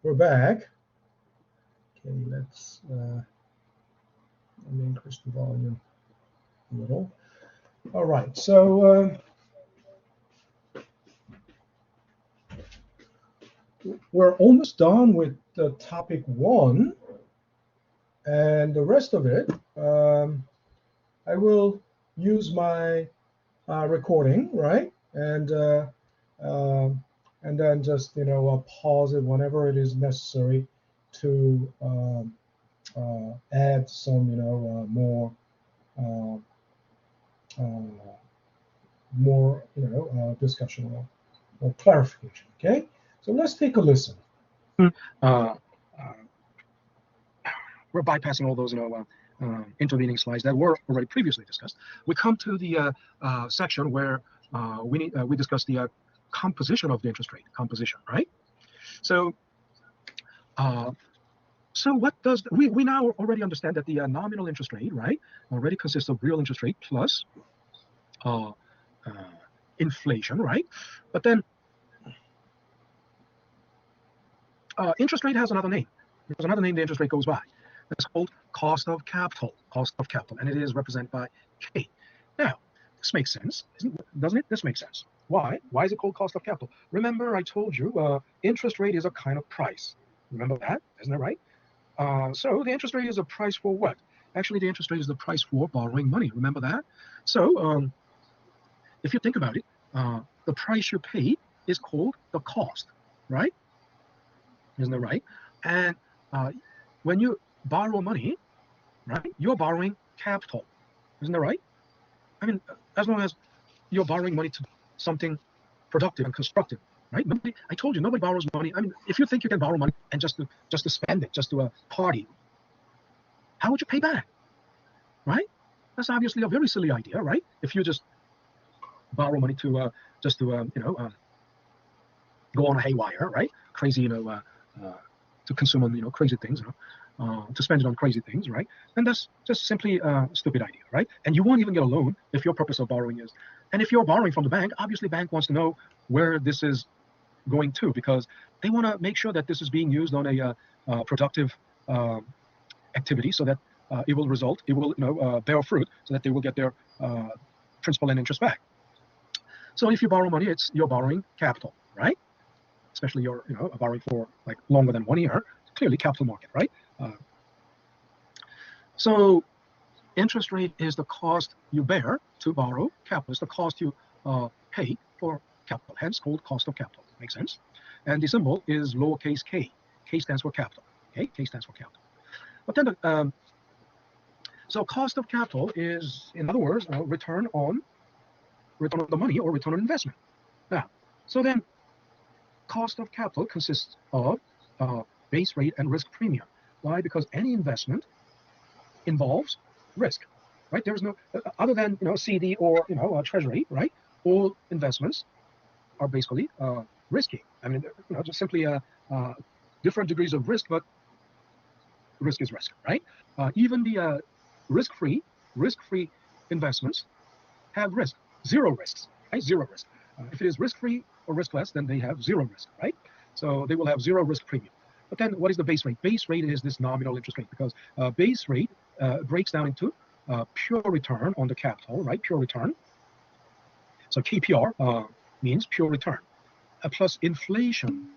We're back. Okay, let me increase the volume a little. All right, so we're almost done with the topic 1, and the rest of it, I will use my recording, right? And then just pause it whenever it is necessary to add some more discussion or clarification. Okay, so let's take a listen. Uh, we're bypassing all those intervening slides that were already previously discussed. We come to the section where we discuss the composition of the interest rate, composition, right? So what does we now already understand that the nominal interest rate, right, already consists of real interest rate plus inflation, right? But then interest rate has another name. There's another name the interest rate goes by. It's called cost of capital, and it is represented by K. Now, this makes sense, doesn't it? This makes sense. Why? Why is it called cost of capital? Remember, I told you interest rate is a kind of price. Remember that? Isn't that right? So the interest rate is a price for what? Actually, the interest rate is the price for borrowing money. Remember that? So if you think about it, the price you pay is called the cost, right? Isn't that right? And when you borrow money, right, you're borrowing capital. Isn't that right? I mean, as long as you're borrowing money to something productive and constructive, right? I told you, nobody borrows money. I mean, if you think you can borrow money and just to spend it, just to party, how would you pay back, right? That's obviously a very silly idea, right? If you just borrow money to just to go on a haywire, right? Crazy, to consume on crazy things, to spend it on crazy things, right? And that's just simply a stupid idea, right? And you won't even get a loan if your purpose of borrowing is. And if you're borrowing from the bank, obviously bank wants to know where this is going to, because they want to make sure that this is being used on a productive activity, so that it will bear fruit, so that they will get their principal and interest back. So if you borrow money, you're borrowing capital, right? Especially you're borrowing for like longer than 1 year, clearly capital market, right? So interest rate is the cost you bear to borrow capital. It's the cost you pay for capital, hence called cost of capital. Makes sense? And the symbol is lowercase k. K stands for capital. Okay, K stands for capital. But then, so cost of capital is, in other words, return on the money or return on investment. Now, so then, cost of capital consists of base rate and risk premium. Why? Because any investment involves risk, right? There is no other than CD or treasury, right? All investments are basically risky. I mean, just simply different degrees of risk, but risk is risk, right? Even the risk-free investments have risk, zero risks, right? Zero risk. If it is risk-free or riskless, then they have zero risk, right? So they will have zero risk premium. But then what is the base rate? Base rate is this nominal interest rate, because base rate breaks down into pure return on the capital, right? Pure return. So KPR means pure return, plus inflation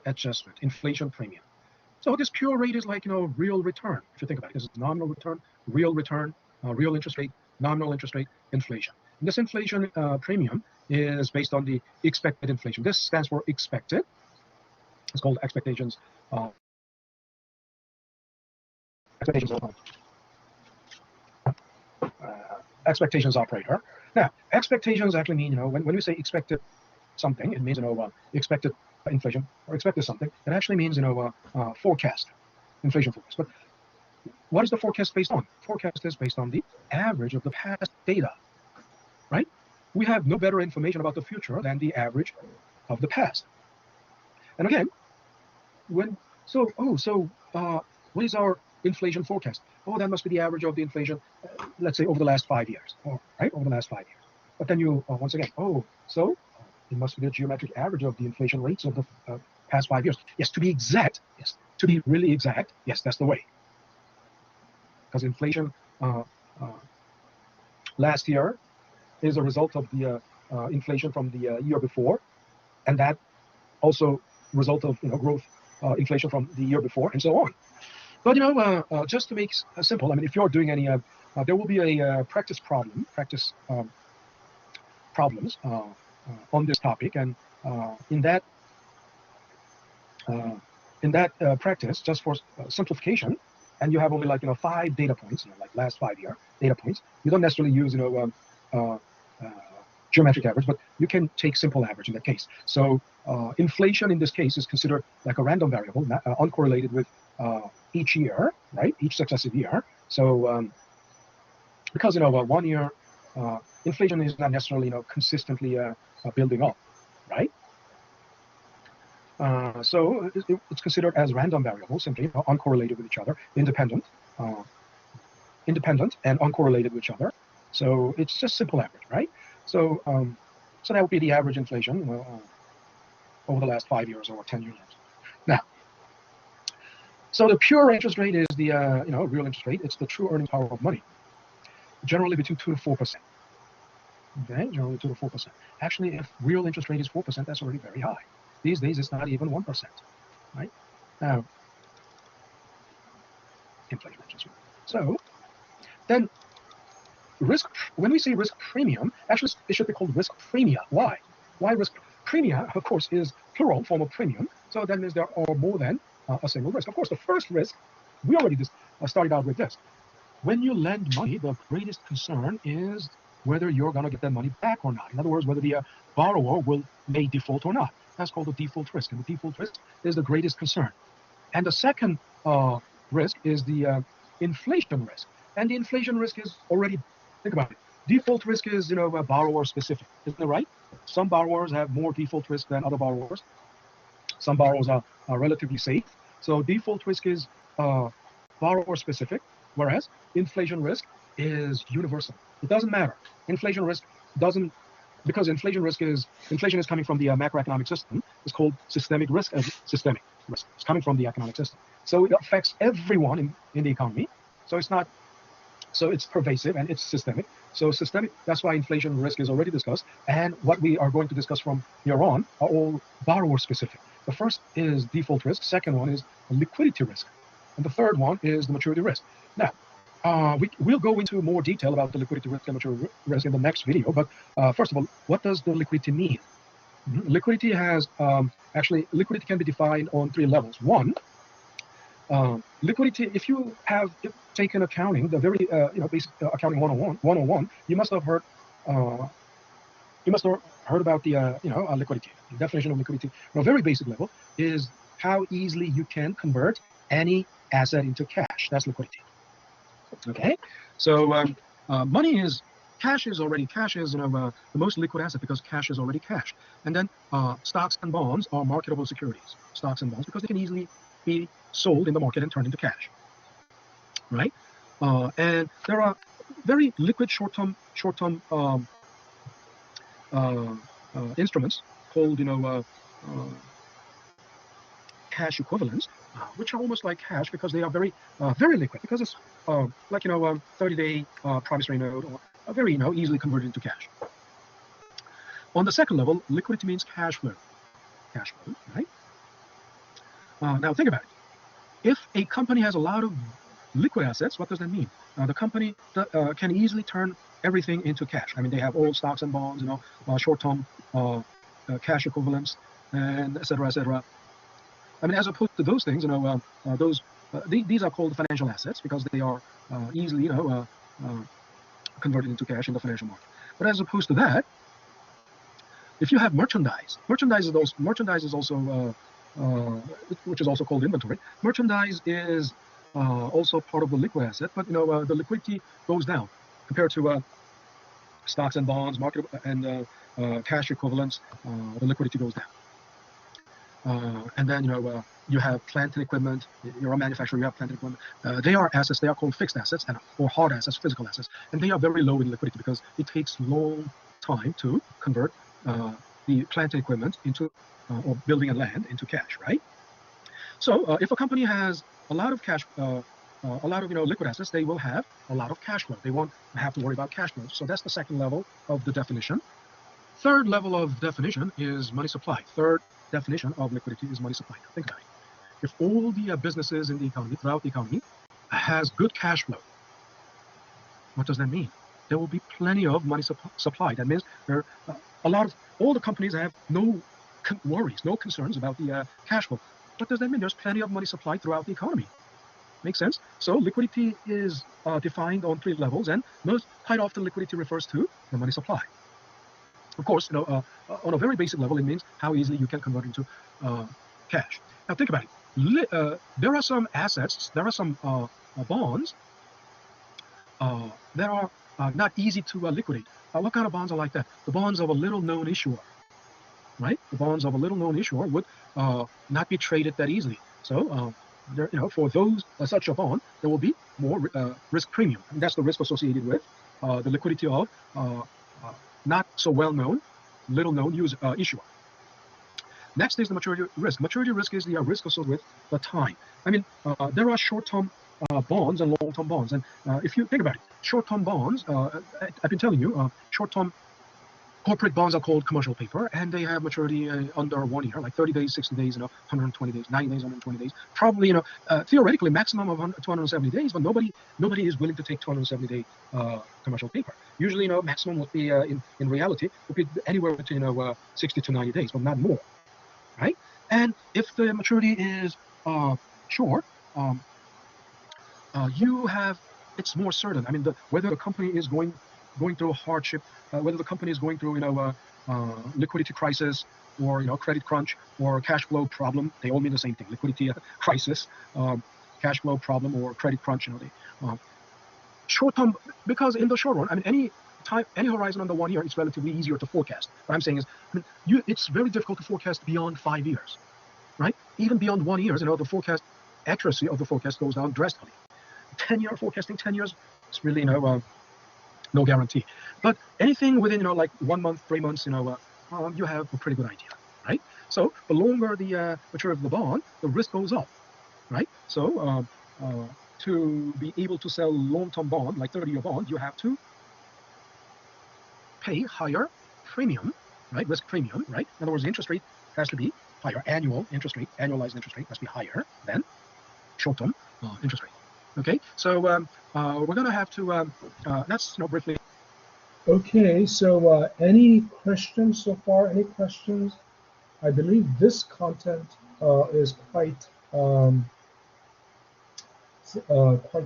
adjustment, inflation premium. So this pure rate is like real return. If you think about it, this is nominal return, real interest rate, nominal interest rate, inflation. And this inflation premium is based on the expected inflation. This stands for expected. It's called expectations. Expectations operator. Now, expectations actually mean when we say expected something, it means expected inflation or expected something. It actually means forecast, inflation forecast. But what is the forecast based on? Forecast is based on the average of the past data, right? We have no better information about the future than the average of the past. And again, what is our inflation forecast? Oh, that must be the average of the inflation, let's say over the last 5 years, right? Over the last 5 years. But then you once again, it must be the geometric average of the inflation rates of the past 5 years. Yes, to be exact, yes, to be really exact, yes, that's the way. Because inflation last year is a result of the inflation from the year before, and that also result of growth inflation from the year before, and so on. But just to make simple, I mean, if you're doing any, there will be a practice problems on this topic, and in that practice, just for simplification, and you have only 5 data points, like last 5 year data points. You don't necessarily use geometric average, but you can take simple average in that case. So inflation in this case is considered like a random variable, not, uncorrelated with each year, right? Each successive year. So because 1 year inflation is not necessarily consistently building up, right? So it's considered as random variables, simply uncorrelated with each other, independent and uncorrelated with each other. So it's just simple average, right? So so that would be the average inflation over the last 5 years or 10 years. Now, so the pure interest rate is the real interest rate. It's the true earning power of money, generally between 2 to 4%. Okay, generally 2 to 4%. Actually, if real interest rate is 4%, that's already very high. These days, it's not even 1%, right? Now, inflation interest rate. So then, when we say risk premium, actually it should be called risk premia. Why? Why risk premia? Of course, is plural form of premium. So that means there are more than a single risk. Of course, the first risk, we already started out with this. When you lend money, the greatest concern is whether you're going to get that money back or not. In other words, whether the borrower may default or not. That's called the default risk. And the default risk is the greatest concern. And the second risk is the inflation risk. And the inflation risk is already, think about it. Default risk is, borrower specific, isn't it right? Some borrowers have more default risk than other borrowers. Some borrowers are relatively safe. So default risk is borrower specific, whereas inflation risk is universal. It doesn't matter. Inflation risk doesn't, because inflation is coming from the macroeconomic system. It's called systemic risk. Systemic risk. It's coming from the economic system. So it affects everyone in the economy. So it's not. So it's pervasive and it's systemic. So systemic. That's why inflation risk is already discussed. And what we are going to discuss from here on are all borrower specific. The first is default risk. Second one is liquidity risk, and the third one is the maturity risk. Now, we'll go into more detail about the liquidity risk and maturity risk in the next video. But first of all, what does the liquidity mean? Liquidity has liquidity can be defined on 3 levels. One, liquidity. If you have taken accounting, the very basic accounting 101, you must have heard about the liquidity. The definition of liquidity on a very basic level is how easily you can convert any asset into cash. That's liquidity. Okay, so cash is the most liquid asset because cash is already cash. And then stocks and bonds are marketable securities. Stocks and bonds because they can easily be sold in the market and turned into cash. Right? And there are very liquid short-term instruments called cash equivalents, which are almost like cash because they are very liquid, because it's like 30-day promissory note, or very easily converted into cash. On the second level, liquidity means cash flow, right? Now think about it. If a company has a lot of liquid assets, what does that mean? The company can easily turn everything into cash. I mean, they have all stocks and bonds, short-term cash equivalents, and et cetera. I mean, as opposed to those things, these are called financial assets because they are easily, converted into cash in the financial market. But as opposed to that, if you have merchandise is also which is also called inventory. Merchandise is also part of the liquid asset, but the liquidity goes down compared to stocks and bonds, market and cash equivalents. The liquidity goes down. And then you have plant and equipment. You're a manufacturer. You have plant and equipment. They are assets. They are called fixed assets or hard assets, physical assets, and they are very low in liquidity because it takes long time to convert the plant and equipment into, or building and land into cash, right? So if a company has a lot of cash, a lot of liquid assets, they will have a lot of cash flow. They won't have to worry about cash flow. So that's the second level of the definition. Third level of definition is money supply. Third definition of liquidity is money supply. Now think about it. If all the businesses in the economy, throughout the economy, has good cash flow, what does that mean? There will be plenty of money supply. That means there all the companies have no worries, no concerns about the cash flow. What does that mean? There's plenty of money supply throughout the economy. Makes sense? So liquidity is defined on 3 levels, and quite often liquidity refers to the money supply. Of course, on a very basic level, it means how easily you can convert into cash. Now think about it. There are some assets, there are some bonds that are not easy to liquidate. What kind of bonds are like that? The bonds of a little-known issuer, right? The bonds of a little-known issuer would not be traded that easily. So, there, for those such a bond, there will be more risk premium. And that's the risk associated with the liquidity of not so well-known, little-known issuer. Next is the maturity risk. Maturity risk is the risk associated with the time. I mean, there are short-term bonds and long-term bonds. And if you think about it, short-term bonds, I've been telling you, short-term corporate bonds are called commercial paper, and they have maturity under 1 year, like 30 days, 60 days, 120 days, 90 days, 120 days. Probably, theoretically, maximum of 270 days, but nobody is willing to take 270-day commercial paper. Usually, maximum would be in reality would be anywhere between 60 to 90 days, but not more, right? And if the maturity is short, it's more certain. I mean, whether the company is going through a hardship, whether the company is going through liquidity crisis, or credit crunch, or cash flow problem, they all mean the same thing: liquidity crisis, cash flow problem, or credit crunch. Short term, because in the short run, I mean, any horizon under 1 year, it's relatively easier to forecast. What I'm saying is, it's very difficult to forecast beyond 5 years, right? Even beyond 1 year, the forecast accuracy of the forecast goes down drastically. 10-year forecasting, 10 years, it's really no guarantee. But anything within like 1 month, 3 months, you have a pretty good idea, right? So the longer the maturity of the bond, the risk goes up, right? So to be able to sell long-term bond, like 30-year bond, you have to pay higher premium, right? Risk premium, right? In other words, the interest rate has to be higher. Annualized interest rate must be higher than short-term interest rate. Okay, so we're going to have to, let's briefly. Okay, so any questions so far? Any questions? I believe this content is quite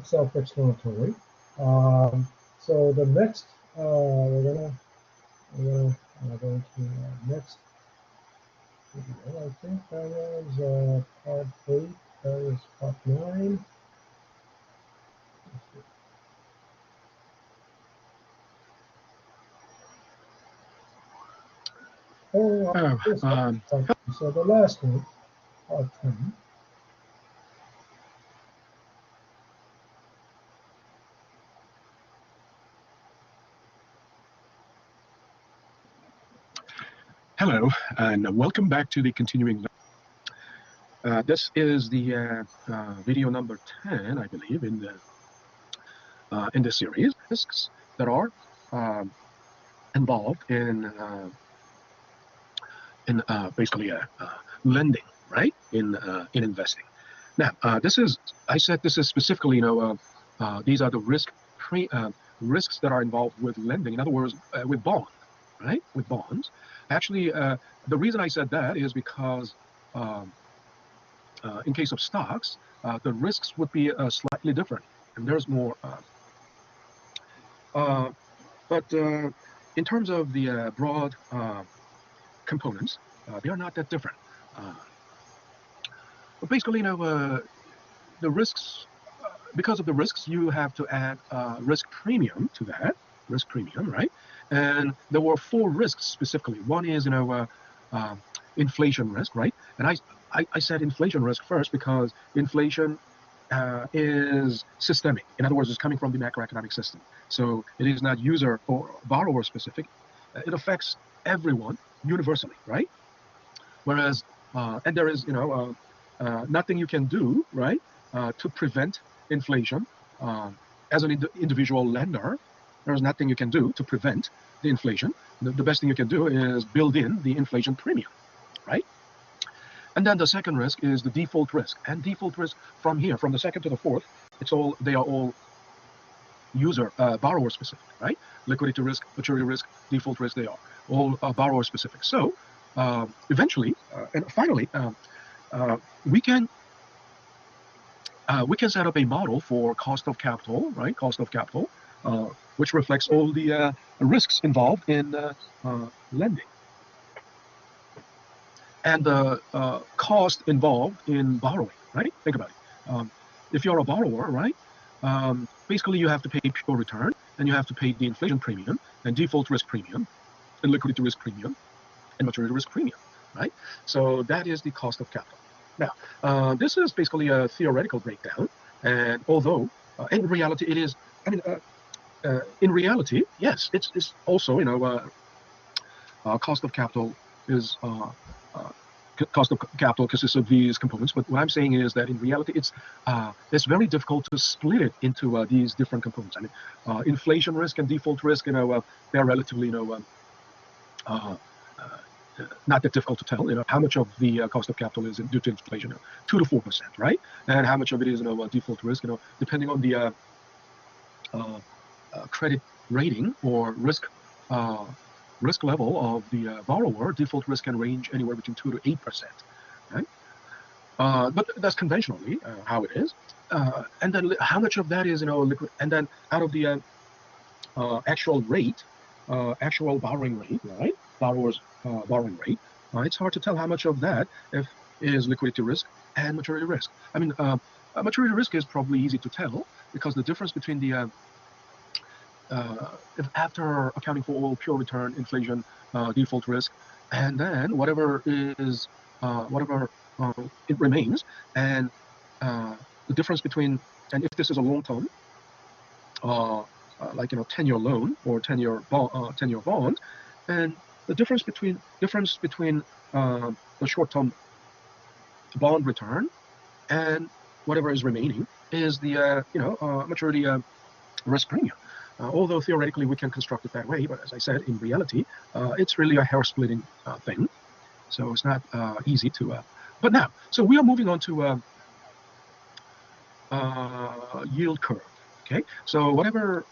self-explanatory. So the next, we're gonna go to next video. I think that was part 8. That is part 9. So the last one, part 10. Hello, and welcome back to the continuing. This is the video number 10, I believe, in this series. Risks that are involved in basically lending, right? In investing. Now, I said this is specifically, these are the risks that are involved with lending. In other words, with bonds, right? With bonds. Actually, the reason I said that is because in case of stocks, the risks would be slightly different, and there's more. But in terms of the broad components, they are not that different. But basically, the risks, because of the risks, you have to add risk premium to that, risk premium, right? And there were 4 risks specifically. One is, inflation risk, right? And I said inflation risk first because inflation is systemic. In other words, it's coming from the macroeconomic system. So it is not user or borrower specific. It affects everyone, universally, right? Whereas, and there is, nothing you can do, right, to prevent inflation. As an individual lender, there's nothing you can do to prevent the inflation. The best thing you can do is build in the inflation premium, right? And then the second risk is the default risk. And default risk from here, from the second to the fourth, they are all borrower specific, right? Liquidity risk, maturity risk, default risk, they are all borrower specific. So eventually, and finally, we can set up a model for cost of capital, right? Cost of capital, which reflects all the risks involved in lending and the cost involved in borrowing, right? Think about it. If you're a borrower, right, basically you have to pay pure return, and you have to pay the inflation premium and default risk premium and liquidity risk premium and maturity risk premium, right? So that is the cost of capital. Now, this is basically a theoretical breakdown, and although in reality it is, in reality, yes, it's also, cost of capital is cost of capital consists of these components. But what I'm saying is that in reality, it's very difficult to split it into these different components. I mean, inflation risk and default risk, they're relatively, not that difficult to tell. How much of the cost of capital is due to inflation? 2 to 4%, right? And how much of it is, default risk? Depending on the credit rating or risk level of the borrower, default risk can range anywhere between 2 to 8%, right? But that's conventionally how it is. And then how much of that is, liquid? And then out of the actual rate, actual borrowing rate, right? Borrower's borrowing rate. It's hard to tell how much of that is liquidity risk and maturity risk. I mean, maturity risk is probably easy to tell because the difference between the if after accounting for all pure return, inflation, default risk, and then whatever is it remains, and the difference between, and if this is a long term, like 10-year loan or 10-year bond, and the difference between the short-term bond return and whatever is remaining is the maturity risk premium. Although theoretically we can construct it that way, but as I said, in reality, it's really a hair-splitting thing. So it's not easy to. But now, so we are moving on to yield curve. Okay, so whatever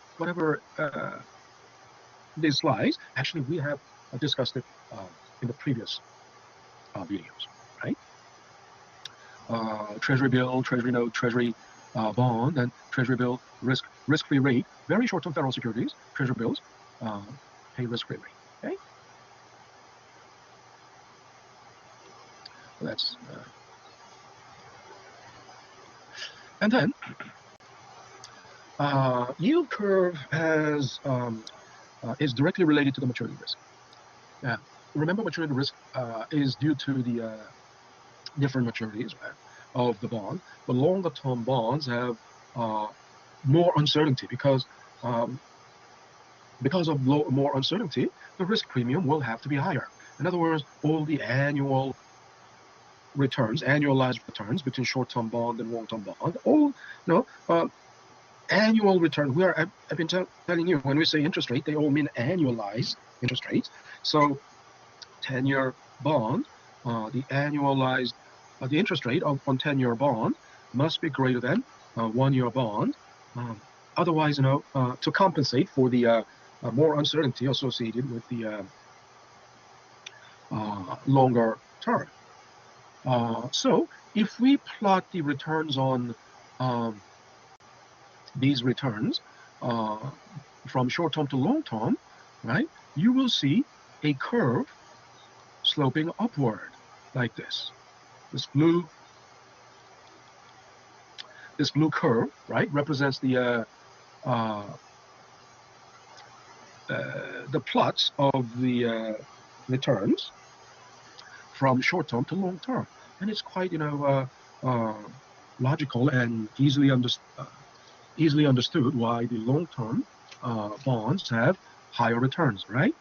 these slides, actually we have discussed it in the previous videos, right? Treasury bill, treasury note, treasury bond, and treasury bill risk-free rate. Very short-term federal securities, treasury bills, pay risk-free rate. Okay, so that's and then yield curve is directly related to the maturity risk. Remember, maturity risk is due to the different maturities of the bond. The longer-term bonds have more uncertainty because of more uncertainty, the risk premium will have to be higher. In other words, all the annualized returns between short-term bond and long-term bond, all annual return. I've been telling you, when we say interest rate, they all mean annualized interest rates. So 10-year bond, the annualized the interest rate on 10-year bond must be greater than 1-year bond. Otherwise, to compensate for the more uncertainty associated with the longer term. So if we plot the returns on these returns from short-term to long-term, right, you will see a curve sloping upward like this. This blue curve, right, represents the plots of the returns from short-term to long-term, and it's quite logical and easily understood why the long-term bonds have higher returns, right?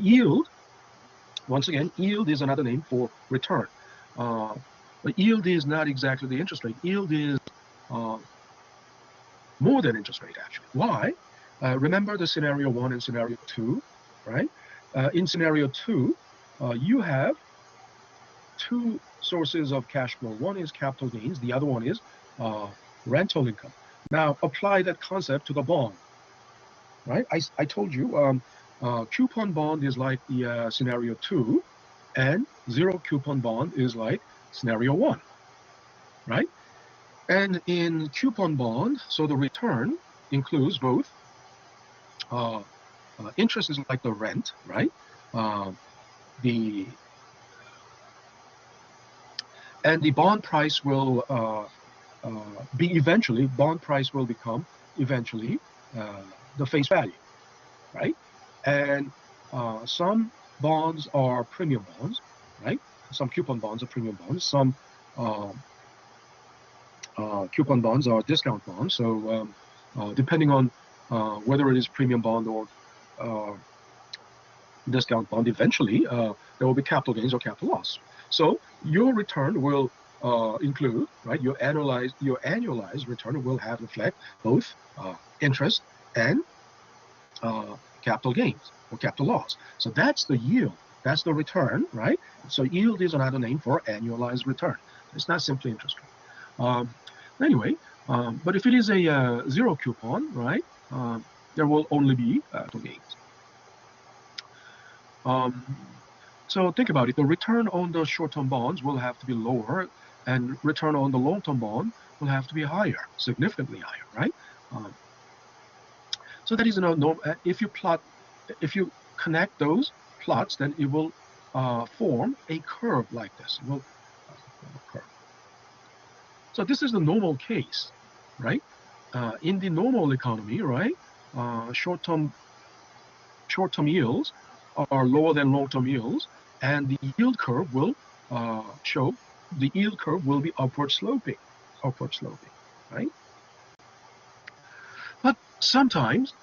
Yield Once again, yield is another name for return. But yield is not exactly the interest rate. Yield is more than interest rate, actually. Why? Remember the scenario 1 and scenario 2, right? In scenario 2, you have two sources of cash flow. One is capital gains. The other one is rental income. Now, apply that concept to the bond, right? I told you coupon bond is like the scenario 2, and zero coupon bond is like scenario 1, right? And in coupon bond, so the return includes both. Interest is like the rent, right? And the bond price will bond price will become eventually the face value, right? And some bonds are premium bonds, right? Some coupon bonds are premium bonds. Some coupon bonds are discount bonds. So depending on whether it is premium bond or discount bond, eventually there will be capital gains or capital loss. So your return will include, right? Your annualized return will have reflect both interest and capital gains or capital loss. So that's the yield. That's the return, right? So yield is another name for annualized return. It's not simply interest rate. Anyway, but if it is a zero coupon, right, there will only be capital gains. So think about it. The return on the short-term bonds will have to be lower, and return on the long-term bond will have to be higher, significantly higher, right? So that is, if you connect those plots, then it will form a curve like this. It will form a curve. So this is the normal case, right? In the normal economy, right, short-term yields are lower than long-term yields, and the yield curve will be upward sloping, right? But sometimes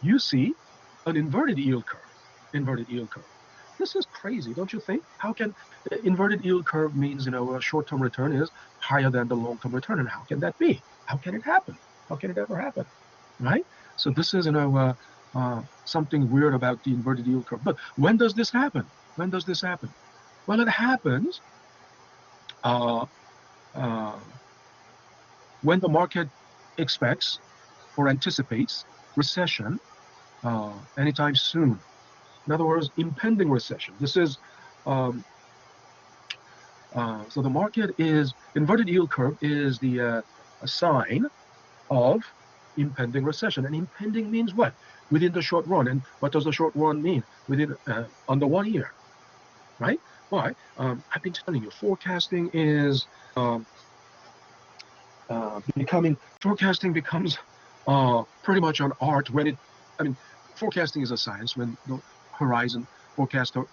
you see an inverted yield curve. This is crazy, don't you think? How can inverted yield curve means, a short-term return is higher than the long-term return, and how can that be? How can it happen? How can it ever happen, right? So this is, something weird about the inverted yield curve. But when does this happen? When does this happen? Well, it happens when the market expects or anticipates recession anytime soon. In other words, impending recession. This is so the market is inverted yield curve is the a sign of impending recession. And impending means what? Within the short run. And what does the short run mean? Within under 1 year, right? Why? I've been telling you, forecasting is forecasting becomes pretty much an art when forecasting is a science when the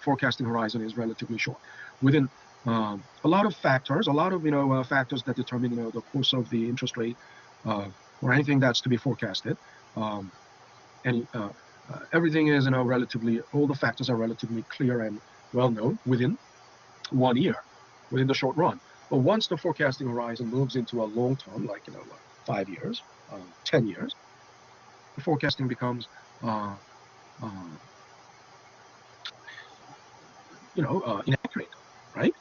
forecasting horizon is relatively short. Within a lot of factors that determine the course of the interest rate or anything that's to be forecasted. Everything is all the factors are relatively clear and well known within 1 year, within the short run. But once the forecasting horizon moves into a long term, like 5 years, 10 years, the forecasting becomes inaccurate, right?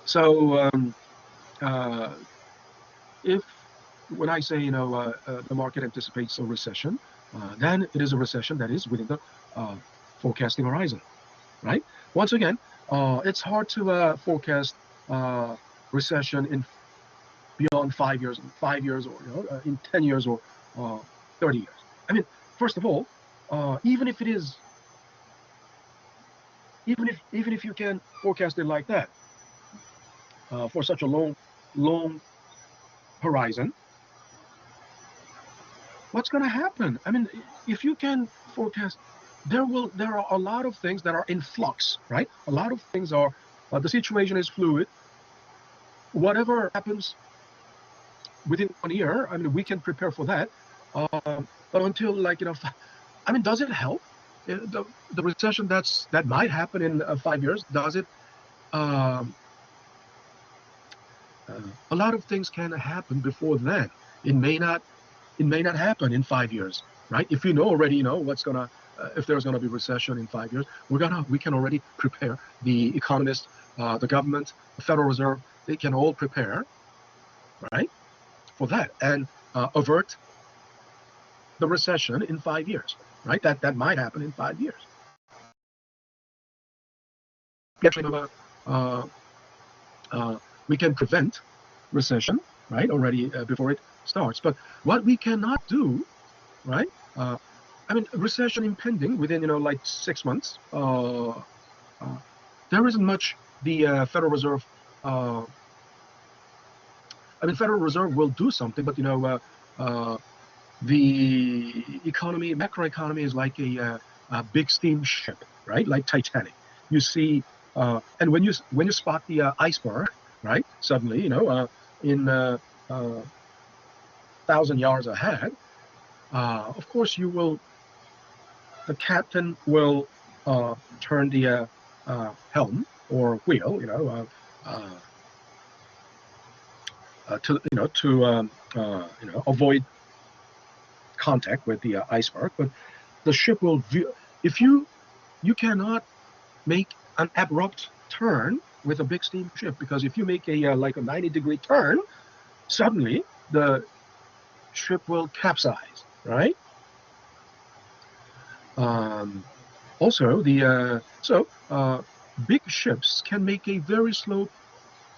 So if when I say the market anticipates a recession, then it is a recession that is within the forecasting horizon, right? Once again, it's hard to forecast recession in beyond 5 years, or in 10 years or 30 years. First of all, even if you can forecast it like that for such a long horizon, what's going to happen? If you can forecast, there are a lot of things that are in flux, right? A lot of things are the situation is fluid. Whatever happens within 1 year, we can prepare for that. But until does it help the recession that might happen in 5 years, does it? A lot of things can happen before then. It may not happen in 5 years, right? If you already know what's gonna, if there's gonna be recession in 5 years, we can already prepare. The economists, the government, the Federal Reserve, they can all prepare, right, for that and avert the recession in 5 years, right? That might happen in 5 years. Actually, we can prevent recession, right, already before it starts. But what we cannot do, right? I mean, recession impending within like 6 months. There isn't much the Federal Reserve. I mean, Federal Reserve will do something, but the economy, macroeconomy, is like a big steamship, right? Like Titanic. You see, and when you spot the iceberg, right? Suddenly, in 1,000 yards ahead, of course, the captain will turn the helm or wheel, to avoid contact with the iceberg. But the ship will if you cannot make an abrupt turn with a big steamship, because if you make a like a 90-degree turn, suddenly the ship will capsize, right? Also, big ships can make a very slow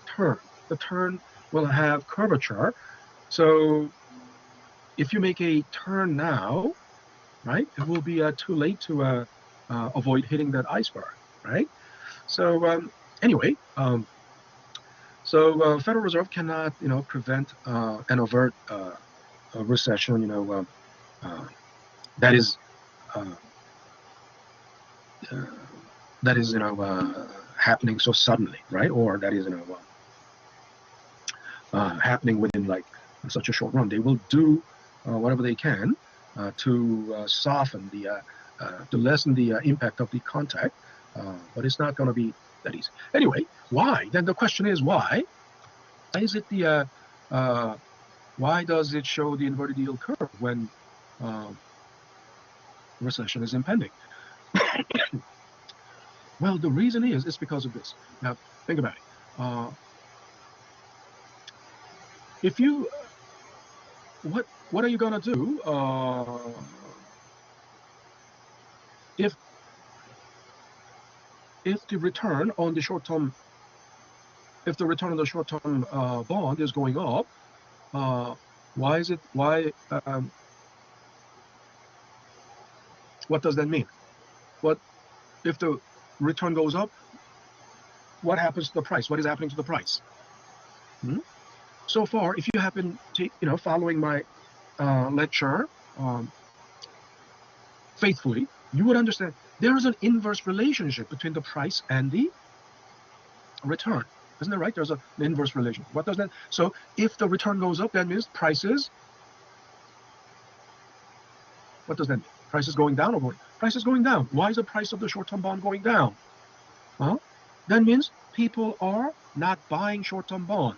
turn. The turn will have curvature. So if you make a turn now, right, it will be too late to avoid hitting that iceberg, right? So anyway, Federal Reserve cannot, prevent and avert a recession, that is happening so suddenly, right? Or that is happening within like such a short run. They will do whatever they can to soften to lessen the impact of the contact, but it's not going to be that easy. Anyway, why? Then the question is why? Why is it why does it show the inverted yield curve when recession is impending? Well, the reason is because of this. Now, think about it. If you, what are you gonna do if the return on the short-term, bond is going up? Why is it? Why? What does that mean? What if the return goes up? What happens to the price? What is happening to the price? So far, if you have been, following my lecture faithfully, you would understand there is an inverse relationship between the price and the return. Isn't that right? There's an inverse relation. What does that? So if the return goes up, that means prices. What does that mean? Price is going down or going? Price is going down. Why is the price of the short-term bond going down? That means people are not buying short-term bond.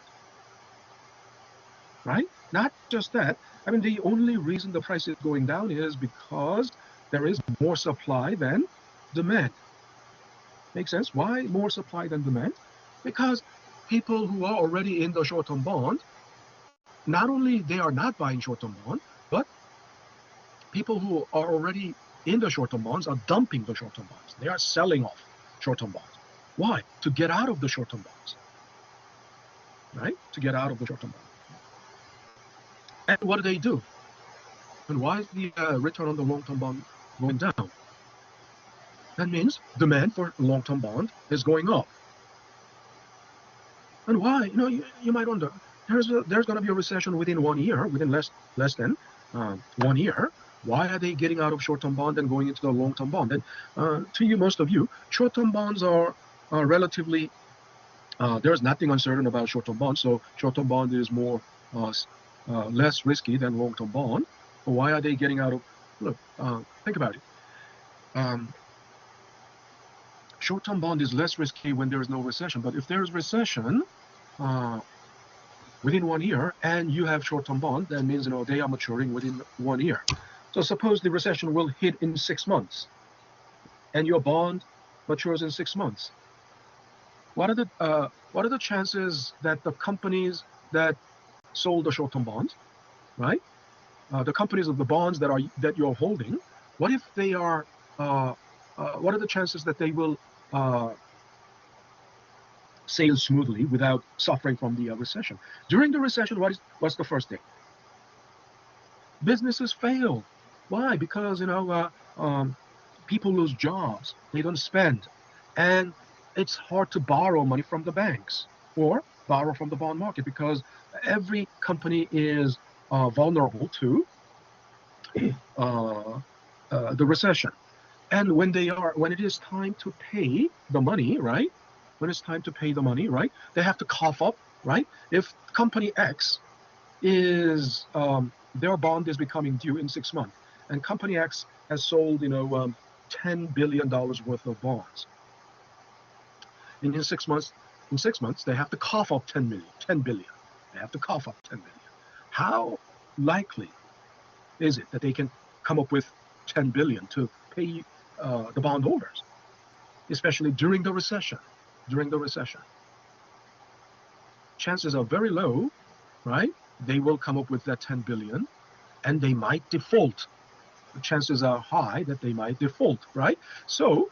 Right? Not just that. I mean, the only reason the price is going down is because there is more supply than demand. Make sense? Why more supply than demand? Because people who are already in the short-term bond, not only they are not buying short-term bond, but people who are already in the short-term bonds are dumping the short-term bonds. They are selling off short-term bonds. Why? To get out of the short-term bonds. Right? To get out of the short-term bonds. And what do? And why is the return on the long-term bond going down? That means demand for long-term bond is going up. And why? You might wonder. There's going to be a recession within 1 year, within less than 1 year. Why are they getting out of short-term bond and going into the long-term bond? And most of you, short-term bonds are relatively. There's nothing uncertain about short-term bonds, so short-term bond is more less risky than long-term bond. But why are they getting out of? Look, think about it. short-term bond is less risky when there is no recession. But if there is recession within 1 year and you have short-term bond, that means they are maturing within 1 year. So suppose the recession will hit in 6 months, and your bond matures in 6 months. What are the chances that the companies that sold the short-term bonds, right? The companies of the bonds that you're holding, what if they are? What are the chances that they will sail smoothly without suffering from the recession? During the recession, what's the first thing? Businesses fail. Why? Because people lose jobs, they don't spend, and it's hard to borrow money from the banks or borrow from the bond market because every company is vulnerable to the recession. And when it is time to pay the money, right? When it's time to pay the money, right? They have to cough up, right? If company X is their bond is becoming due in 6 months, and company X has sold, $10 billion worth of bonds. In 6 months, they have to cough up 10 billion. They have to cough up 10 billion. How likely is it that they can come up with 10 billion to pay the bondholders, especially during the recession? Chances are very low, right? They will come up with that 10 billion, and they might default. The chances are high that they might default, right? So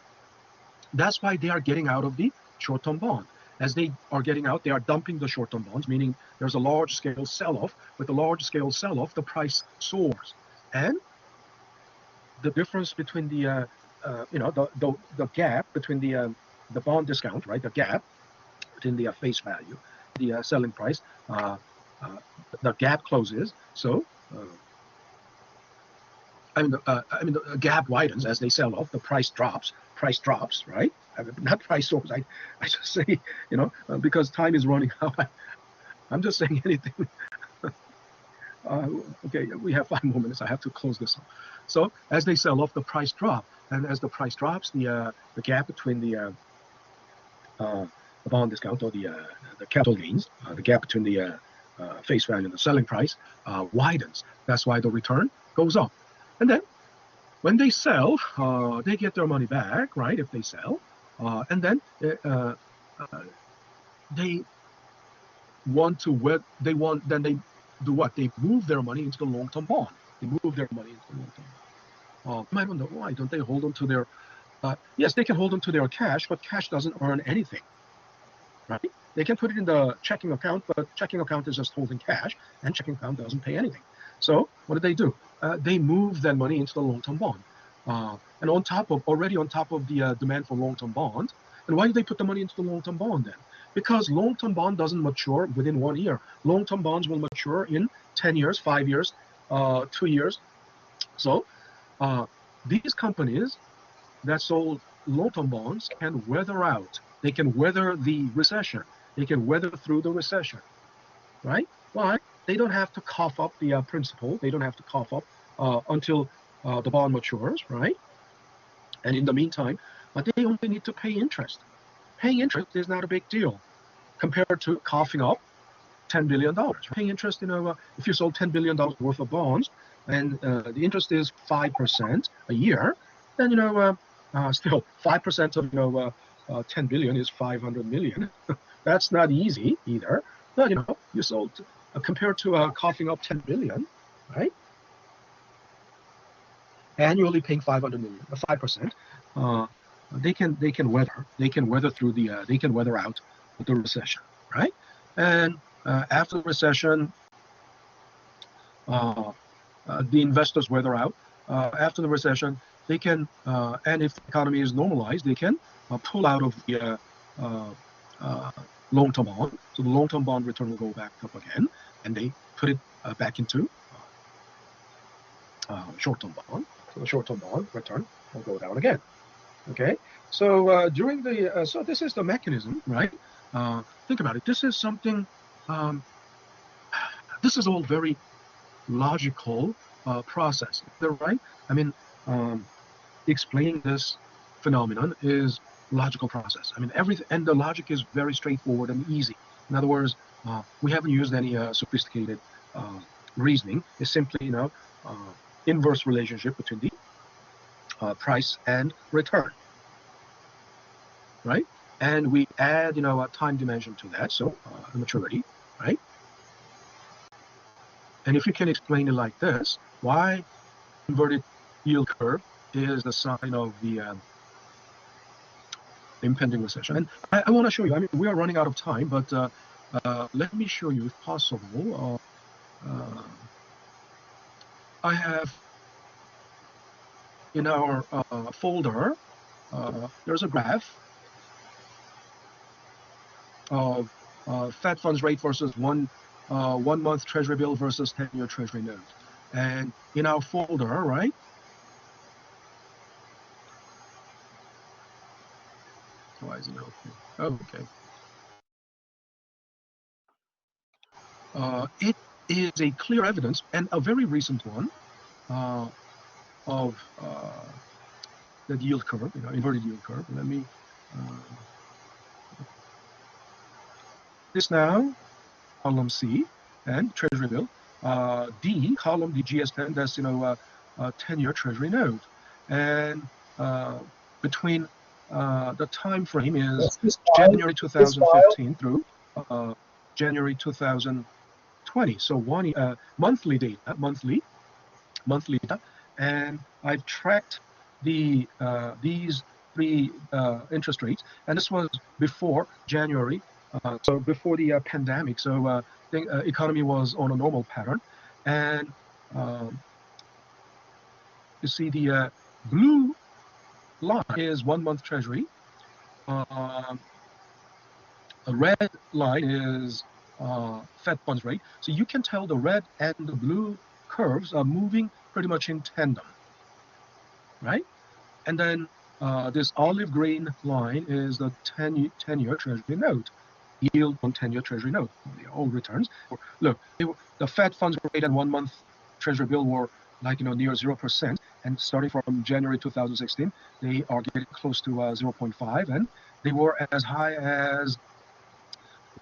that's why they are getting out of the short-term bond. As they are getting out, they are dumping the short-term bonds, meaning there's a large-scale sell-off. With the large-scale sell-off, the price soars, and the difference between the gap between the bond discount, right? The gap between the face value, the selling price, the gap closes. So the gap widens as they sell off. The price drops, right? Not price soars. I just say, because time is running out. I'm just saying anything. Okay, we have 5 more minutes. I have to close this up. So as they sell off, the price drops, and as the price drops, the gap between the bond discount or the capital gains, the gap between the face value and the selling price widens. That's why the return goes up. And then when they sell, they get their money back, right? If they sell, and then they want to then they do what? They move their money into the long-term bond. They move their money into the long-term bond. I don't know why don't they hold on to their? Yes, they can hold on to their cash, but cash doesn't earn anything, right? They can put it in the checking account, but checking account is just holding cash, and checking account doesn't pay anything. So what do? They move that money into the long-term bond, and already on top of the demand for long-term bond. And why do they put the money into the long-term bond then? Because long-term bond doesn't mature within 1 year. Long-term bonds will mature in 10 years, 5 years, 2 years. So these companies that sold long-term bonds can weather out. They can weather the recession. They can weather through the recession, right? Why? They don't have to cough up the principal. They don't have to cough up until the bond matures, right? And in the meantime, but they only need to pay interest. Paying interest is not a big deal compared to coughing up $10 billion. Paying interest, if you sold $10 billion worth of bonds and the interest is 5% a year, then, still 5% of, 10 billion is 500 million. That's not easy either. But, you sold, compared to coughing up 10 billion, right? Annually paying 500 million, 5%. They can weather through they can weather out the recession, right? And after the recession, the investors weather out. After the recession, they can, and if the economy is normalized, they can pull out of the long-term bond. So the long-term bond return will go back up again, and they put it back into short-term bond. So the short-term bond return will go down again. Okay, so during the so this is the mechanism, right? Think about it. This is something. This is all very logical process, right? I mean, explaining this phenomenon is logical process. I mean, everything, and the logic is very straightforward and easy. In other words, we haven't used any sophisticated reasoning. It's simply, inverse relationship between the price and return, right? And we add, a time dimension to that, so the maturity, right? And if you can explain it like this, why inverted yield curve is the sign of the impending recession. And I want to show you, I mean, we are running out of time, but let me show you, if possible. I have in our folder, there's a graph of Fed funds rate versus one month Treasury bill versus 10-year Treasury note. And in our folder, right? Why is it open? Okay. It is a clear evidence, and a very recent one, of the yield curve, inverted yield curve. Let me this now, column C, and Treasury bill. D, column D, GS10, that's 10-year Treasury note. And between the time frame is January 2015 through January 2020. So monthly data, monthly data, and I've tracked these three interest rates, and this was before January, so before the pandemic. So the economy was on a normal pattern, and you see the blue line is 1 month Treasury. A red line is Fed funds rate. So you can tell the red and the blue curves are moving pretty much in tandem, right? And then this olive green line is the 10-year Treasury note, yield on 10-year Treasury note. They all returns. Look, the Fed funds rate and 1 month Treasury bill were near 0%, and starting from January 2016, they are getting close to 0.5, and they were as high as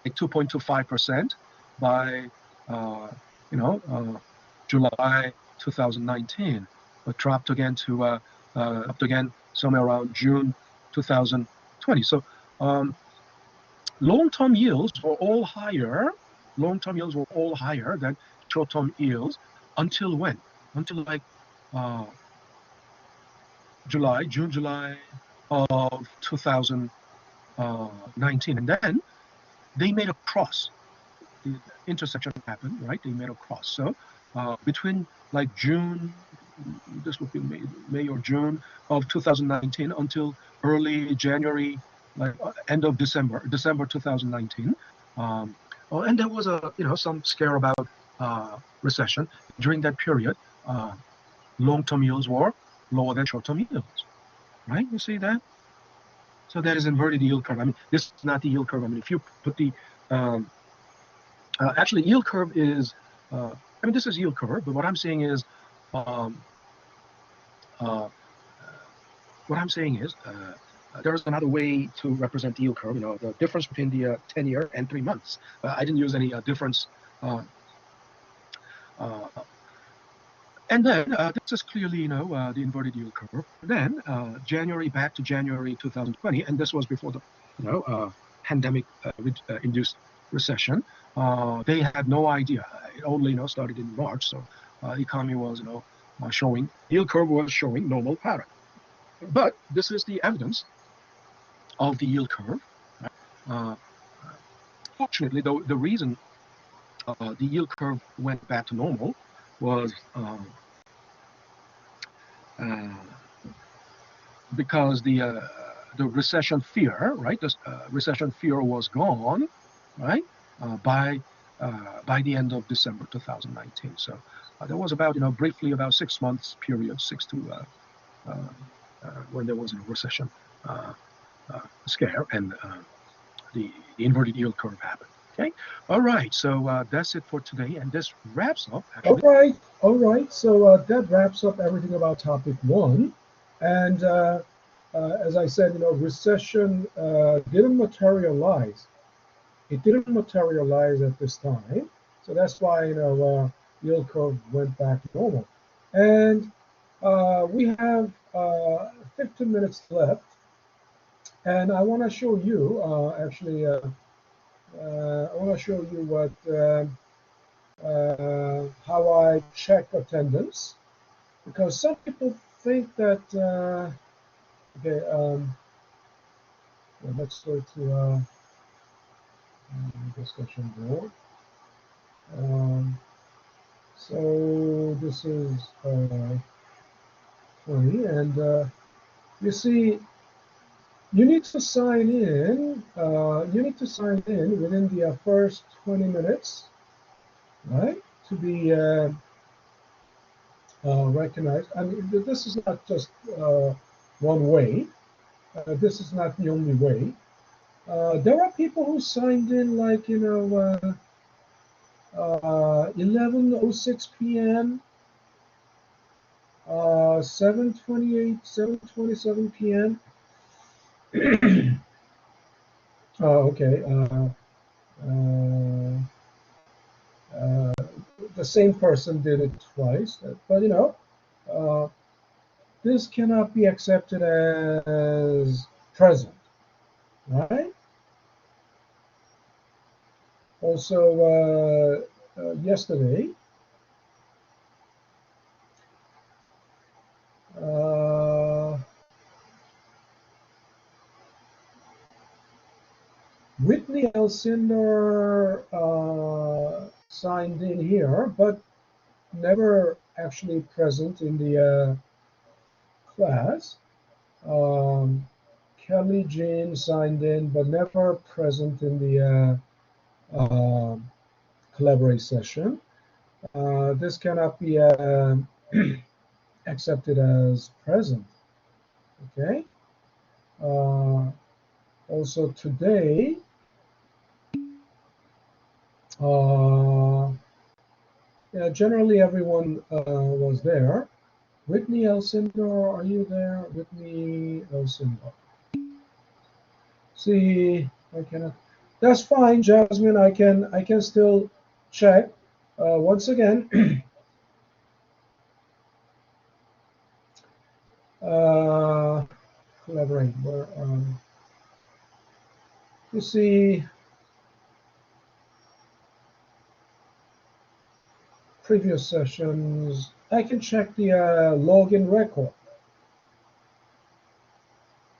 2.25% by July 2019, but dropped again to up again somewhere around June 2020. So long-term yields were all higher. Long-term yields were all higher than short-term yields until when? Until June, July of 2019, and then they made a cross. The intersection happened, right? They made a cross. So between June, this would be May or June of 2019 until early January, end of December 2019. And there was some scare about recession during that period. Long-term yields were lower than short-term yields, right? You see that? So that is inverted yield curve. I mean, this is not the yield curve. I mean, if you put the actually yield curve is this is yield curve, but what I'm saying is there's another way to represent the yield curve. The difference between the 10-year and 3 months. I didn't use any difference. And then this is clearly, the inverted yield curve. Then January back to January 2020, and this was before the, pandemic induced recession. They had no idea. It only, started in March, so the economy was, showing, yield curve was showing normal pattern. But this is the evidence of the yield curve. Fortunately, though, the reason the yield curve went back to normal was because the recession fear, right? The recession fear was gone, right? By the end of December 2019. So there was about, briefly about 6 months period, when there was a recession scare, and the inverted yield curve happened. Okay. All right. So that's it for today, and this wraps up. Actually. All right. So that wraps up everything about topic 1. And as I said, recession didn't materialize. It didn't materialize at this time, so that's why yield curve went back to normal. And we have 15 minutes left, and I want to show you actually. I want to show you what how I check attendance, because some people think that okay. Let's go to discussion board. So this is 20, and you see, you need to sign in. You need to sign in within the first 20 minutes, right, to be recognized. I mean, this is not just one way. This is not the only way. There are people who signed in like 11:06 p.m. 7:28, 7:27 p.m. Okay. The same person did it twice, but this cannot be accepted as present, right? Also, yesterday, Whitney Elsinder signed in here, but never actually present in the class. Kelly Jane signed in, but never present in the collaborate session. This cannot be accepted as present. Okay. Also today, yeah, generally everyone was there. Whitney Elsinder, are you there? Whitney Elsinder. See, I cannot. That's fine, Jasmine. I can still check. Once again, collaborate. Where you see previous sessions. I can check the login record,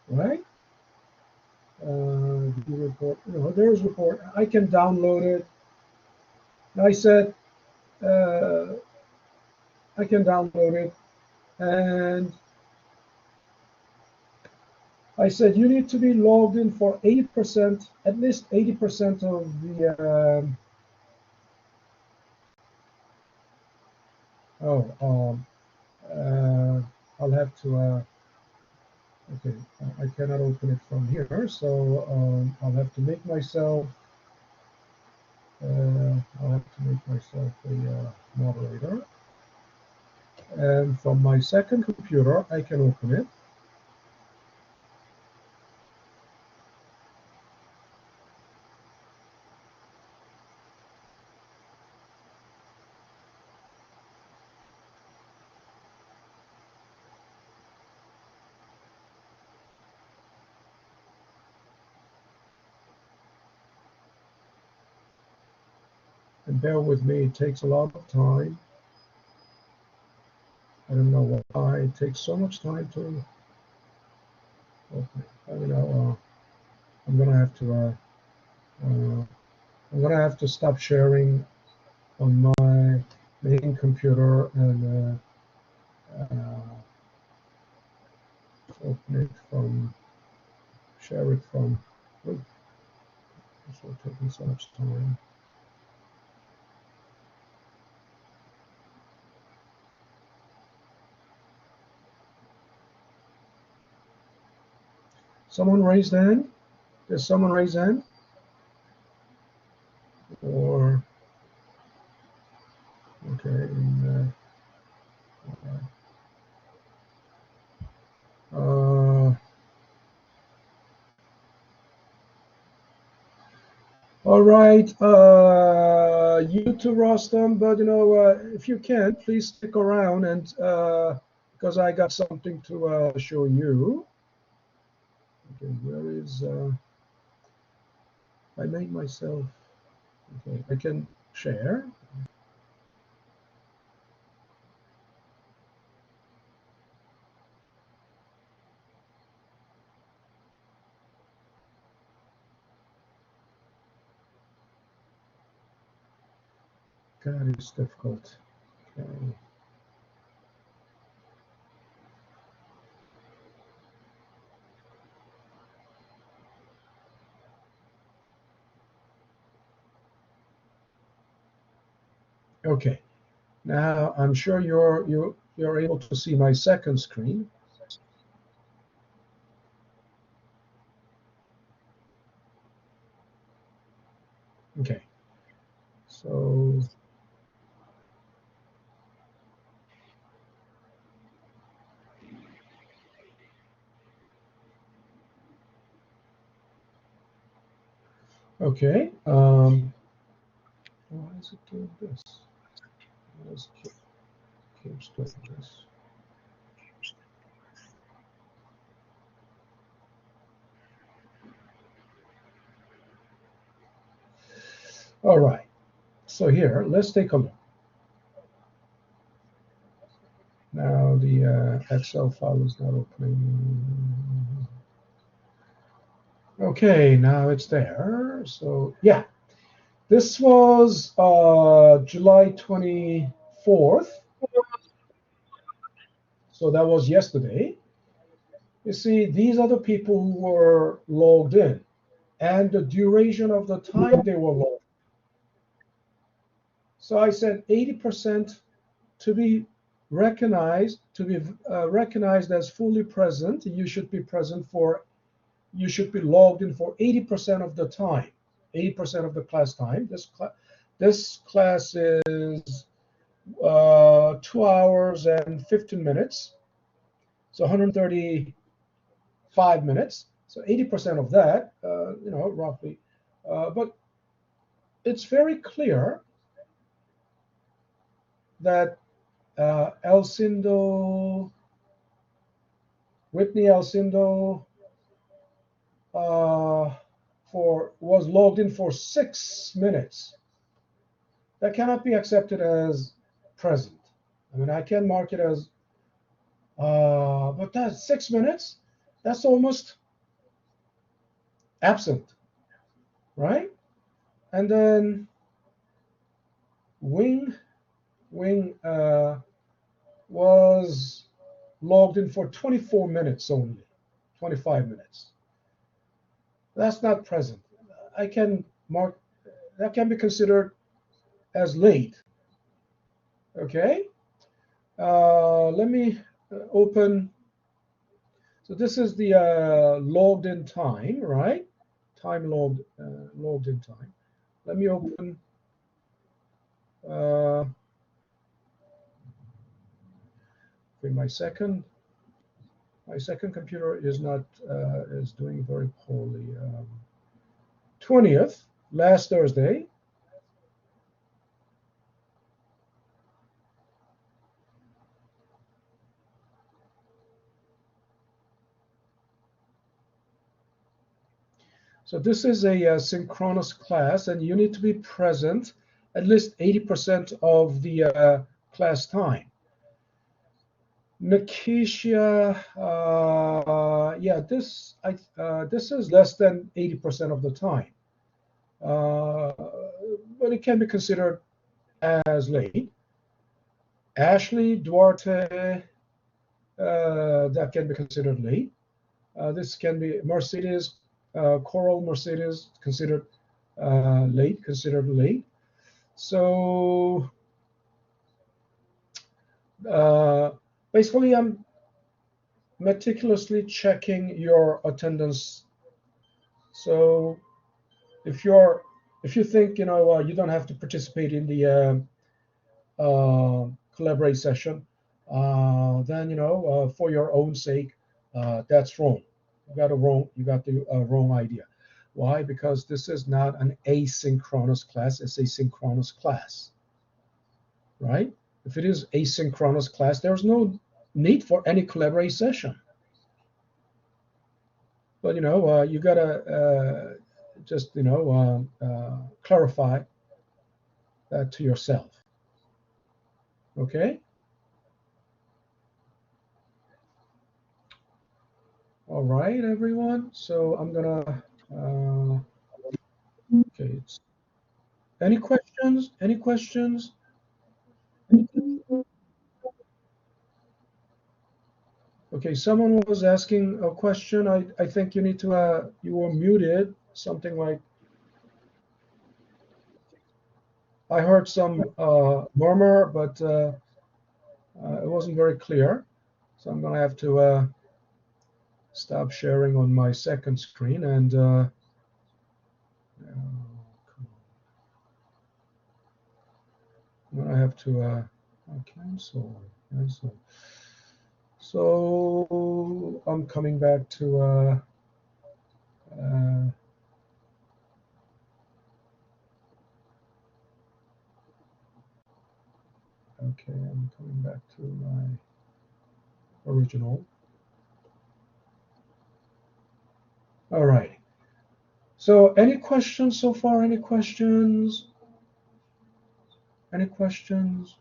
right? The report. There's report. I can download it. I said I can download it, and I said you need to be logged in for 80%, at least 80% of the. I'll have to. Okay, I cannot open it from here, so I'll have to make myself. I'll have to make myself a moderator, and from my second computer, I can open it. And bear with me, it takes a lot of time. I don't know why it takes so much time to open it. I'm gonna have to. I'm gonna have to stop sharing on my main computer and open it from, share it from. Oh, this will take me so much time. Someone raised hand? Did someone raise hand? Or okay, All right, you too, Rostam. But if you can, please stick around, and because I got something to show you. Okay, where is? I made myself. Okay, I can share. God, it's difficult. Okay. Okay. Now I'm sure you're able to see my second screen. Okay. So okay. Why is it doing this? Why is it keeps doing this? All right. So here, let's take a look. Now the Excel file is not opening. Okay, now it's there. So yeah, this was July 24th. So that was yesterday. You see, these are the people who were logged in, and the duration of the time they were logged. So I said 80% to be recognized, recognized as fully present. You should be present for, you should be logged in for 80% of the time, 80% of the class time. This class is 2 hours and 15 minutes, so 135 minutes. So 80% of that, roughly. But it's very clear that Whitney Alcindo, was logged in for 6 minutes. That cannot be accepted as present. I mean, I can mark it as, but that's 6 minutes. That's almost absent, right? And then Wing was logged in for 24 minutes only, 25 minutes. That's not present. I can mark, that can be considered as late. Okay, let me open. So this is the logged in time, right? Time logged in time. Let me open. My second computer is not is doing very poorly. 20th, last Thursday. So this is a synchronous class, and you need to be present at least 80% of the class time. Nikisha, yeah, this is less than 80% of the time, but it can be considered as late. Ashley Duarte, that can be considered late. This can be Mercedes, Coral Mercedes, considered late. So basically, I'm meticulously checking your attendance. So if you think you don't have to participate in the collaborate session, then for your own sake, that's wrong. You got the wrong idea. Why? Because this is not an asynchronous class, it's a synchronous class, right? If it is asynchronous class, there's no need for any collaborate session. But you gotta just clarify that to yourself. Okay. All right, everyone. So I'm gonna. Okay. Any questions? Any questions? Okay, someone was asking a question. I think you need to, you were muted, something like, I heard some murmur, but it wasn't very clear. So I'm going to have to stop sharing on my second screen and I'm going to have to cancel. So I'm coming back to okay, I'm coming back to my original. All right. So any questions so far? Any questions? Any questions?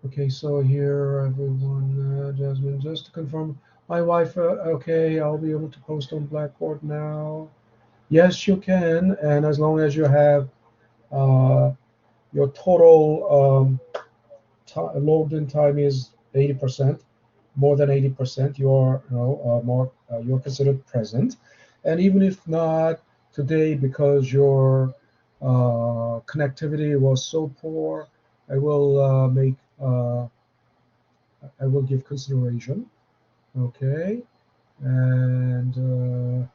Okay, so here, everyone, Jasmine, just to confirm, my wife, okay, I'll be able to post on Blackboard now. Yes, you can, and as long as you have your total load-in time is 80%, more than 80%, you're you're considered present. And even if not today, because your connectivity was so poor, I will I will give consideration. Okay, and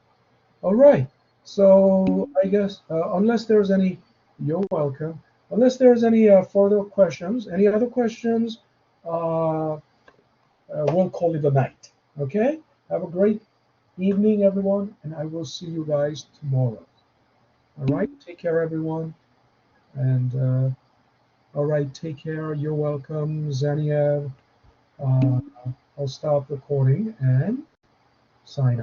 all right. So I guess unless there's any, you're welcome. Unless there's any further questions, any other questions, we'll call it a night. Okay. Have a great evening, everyone, and I will see you guys tomorrow. All right. Take care, everyone. And all right, take care. You're welcome, Zaniev. I'll stop recording and sign out.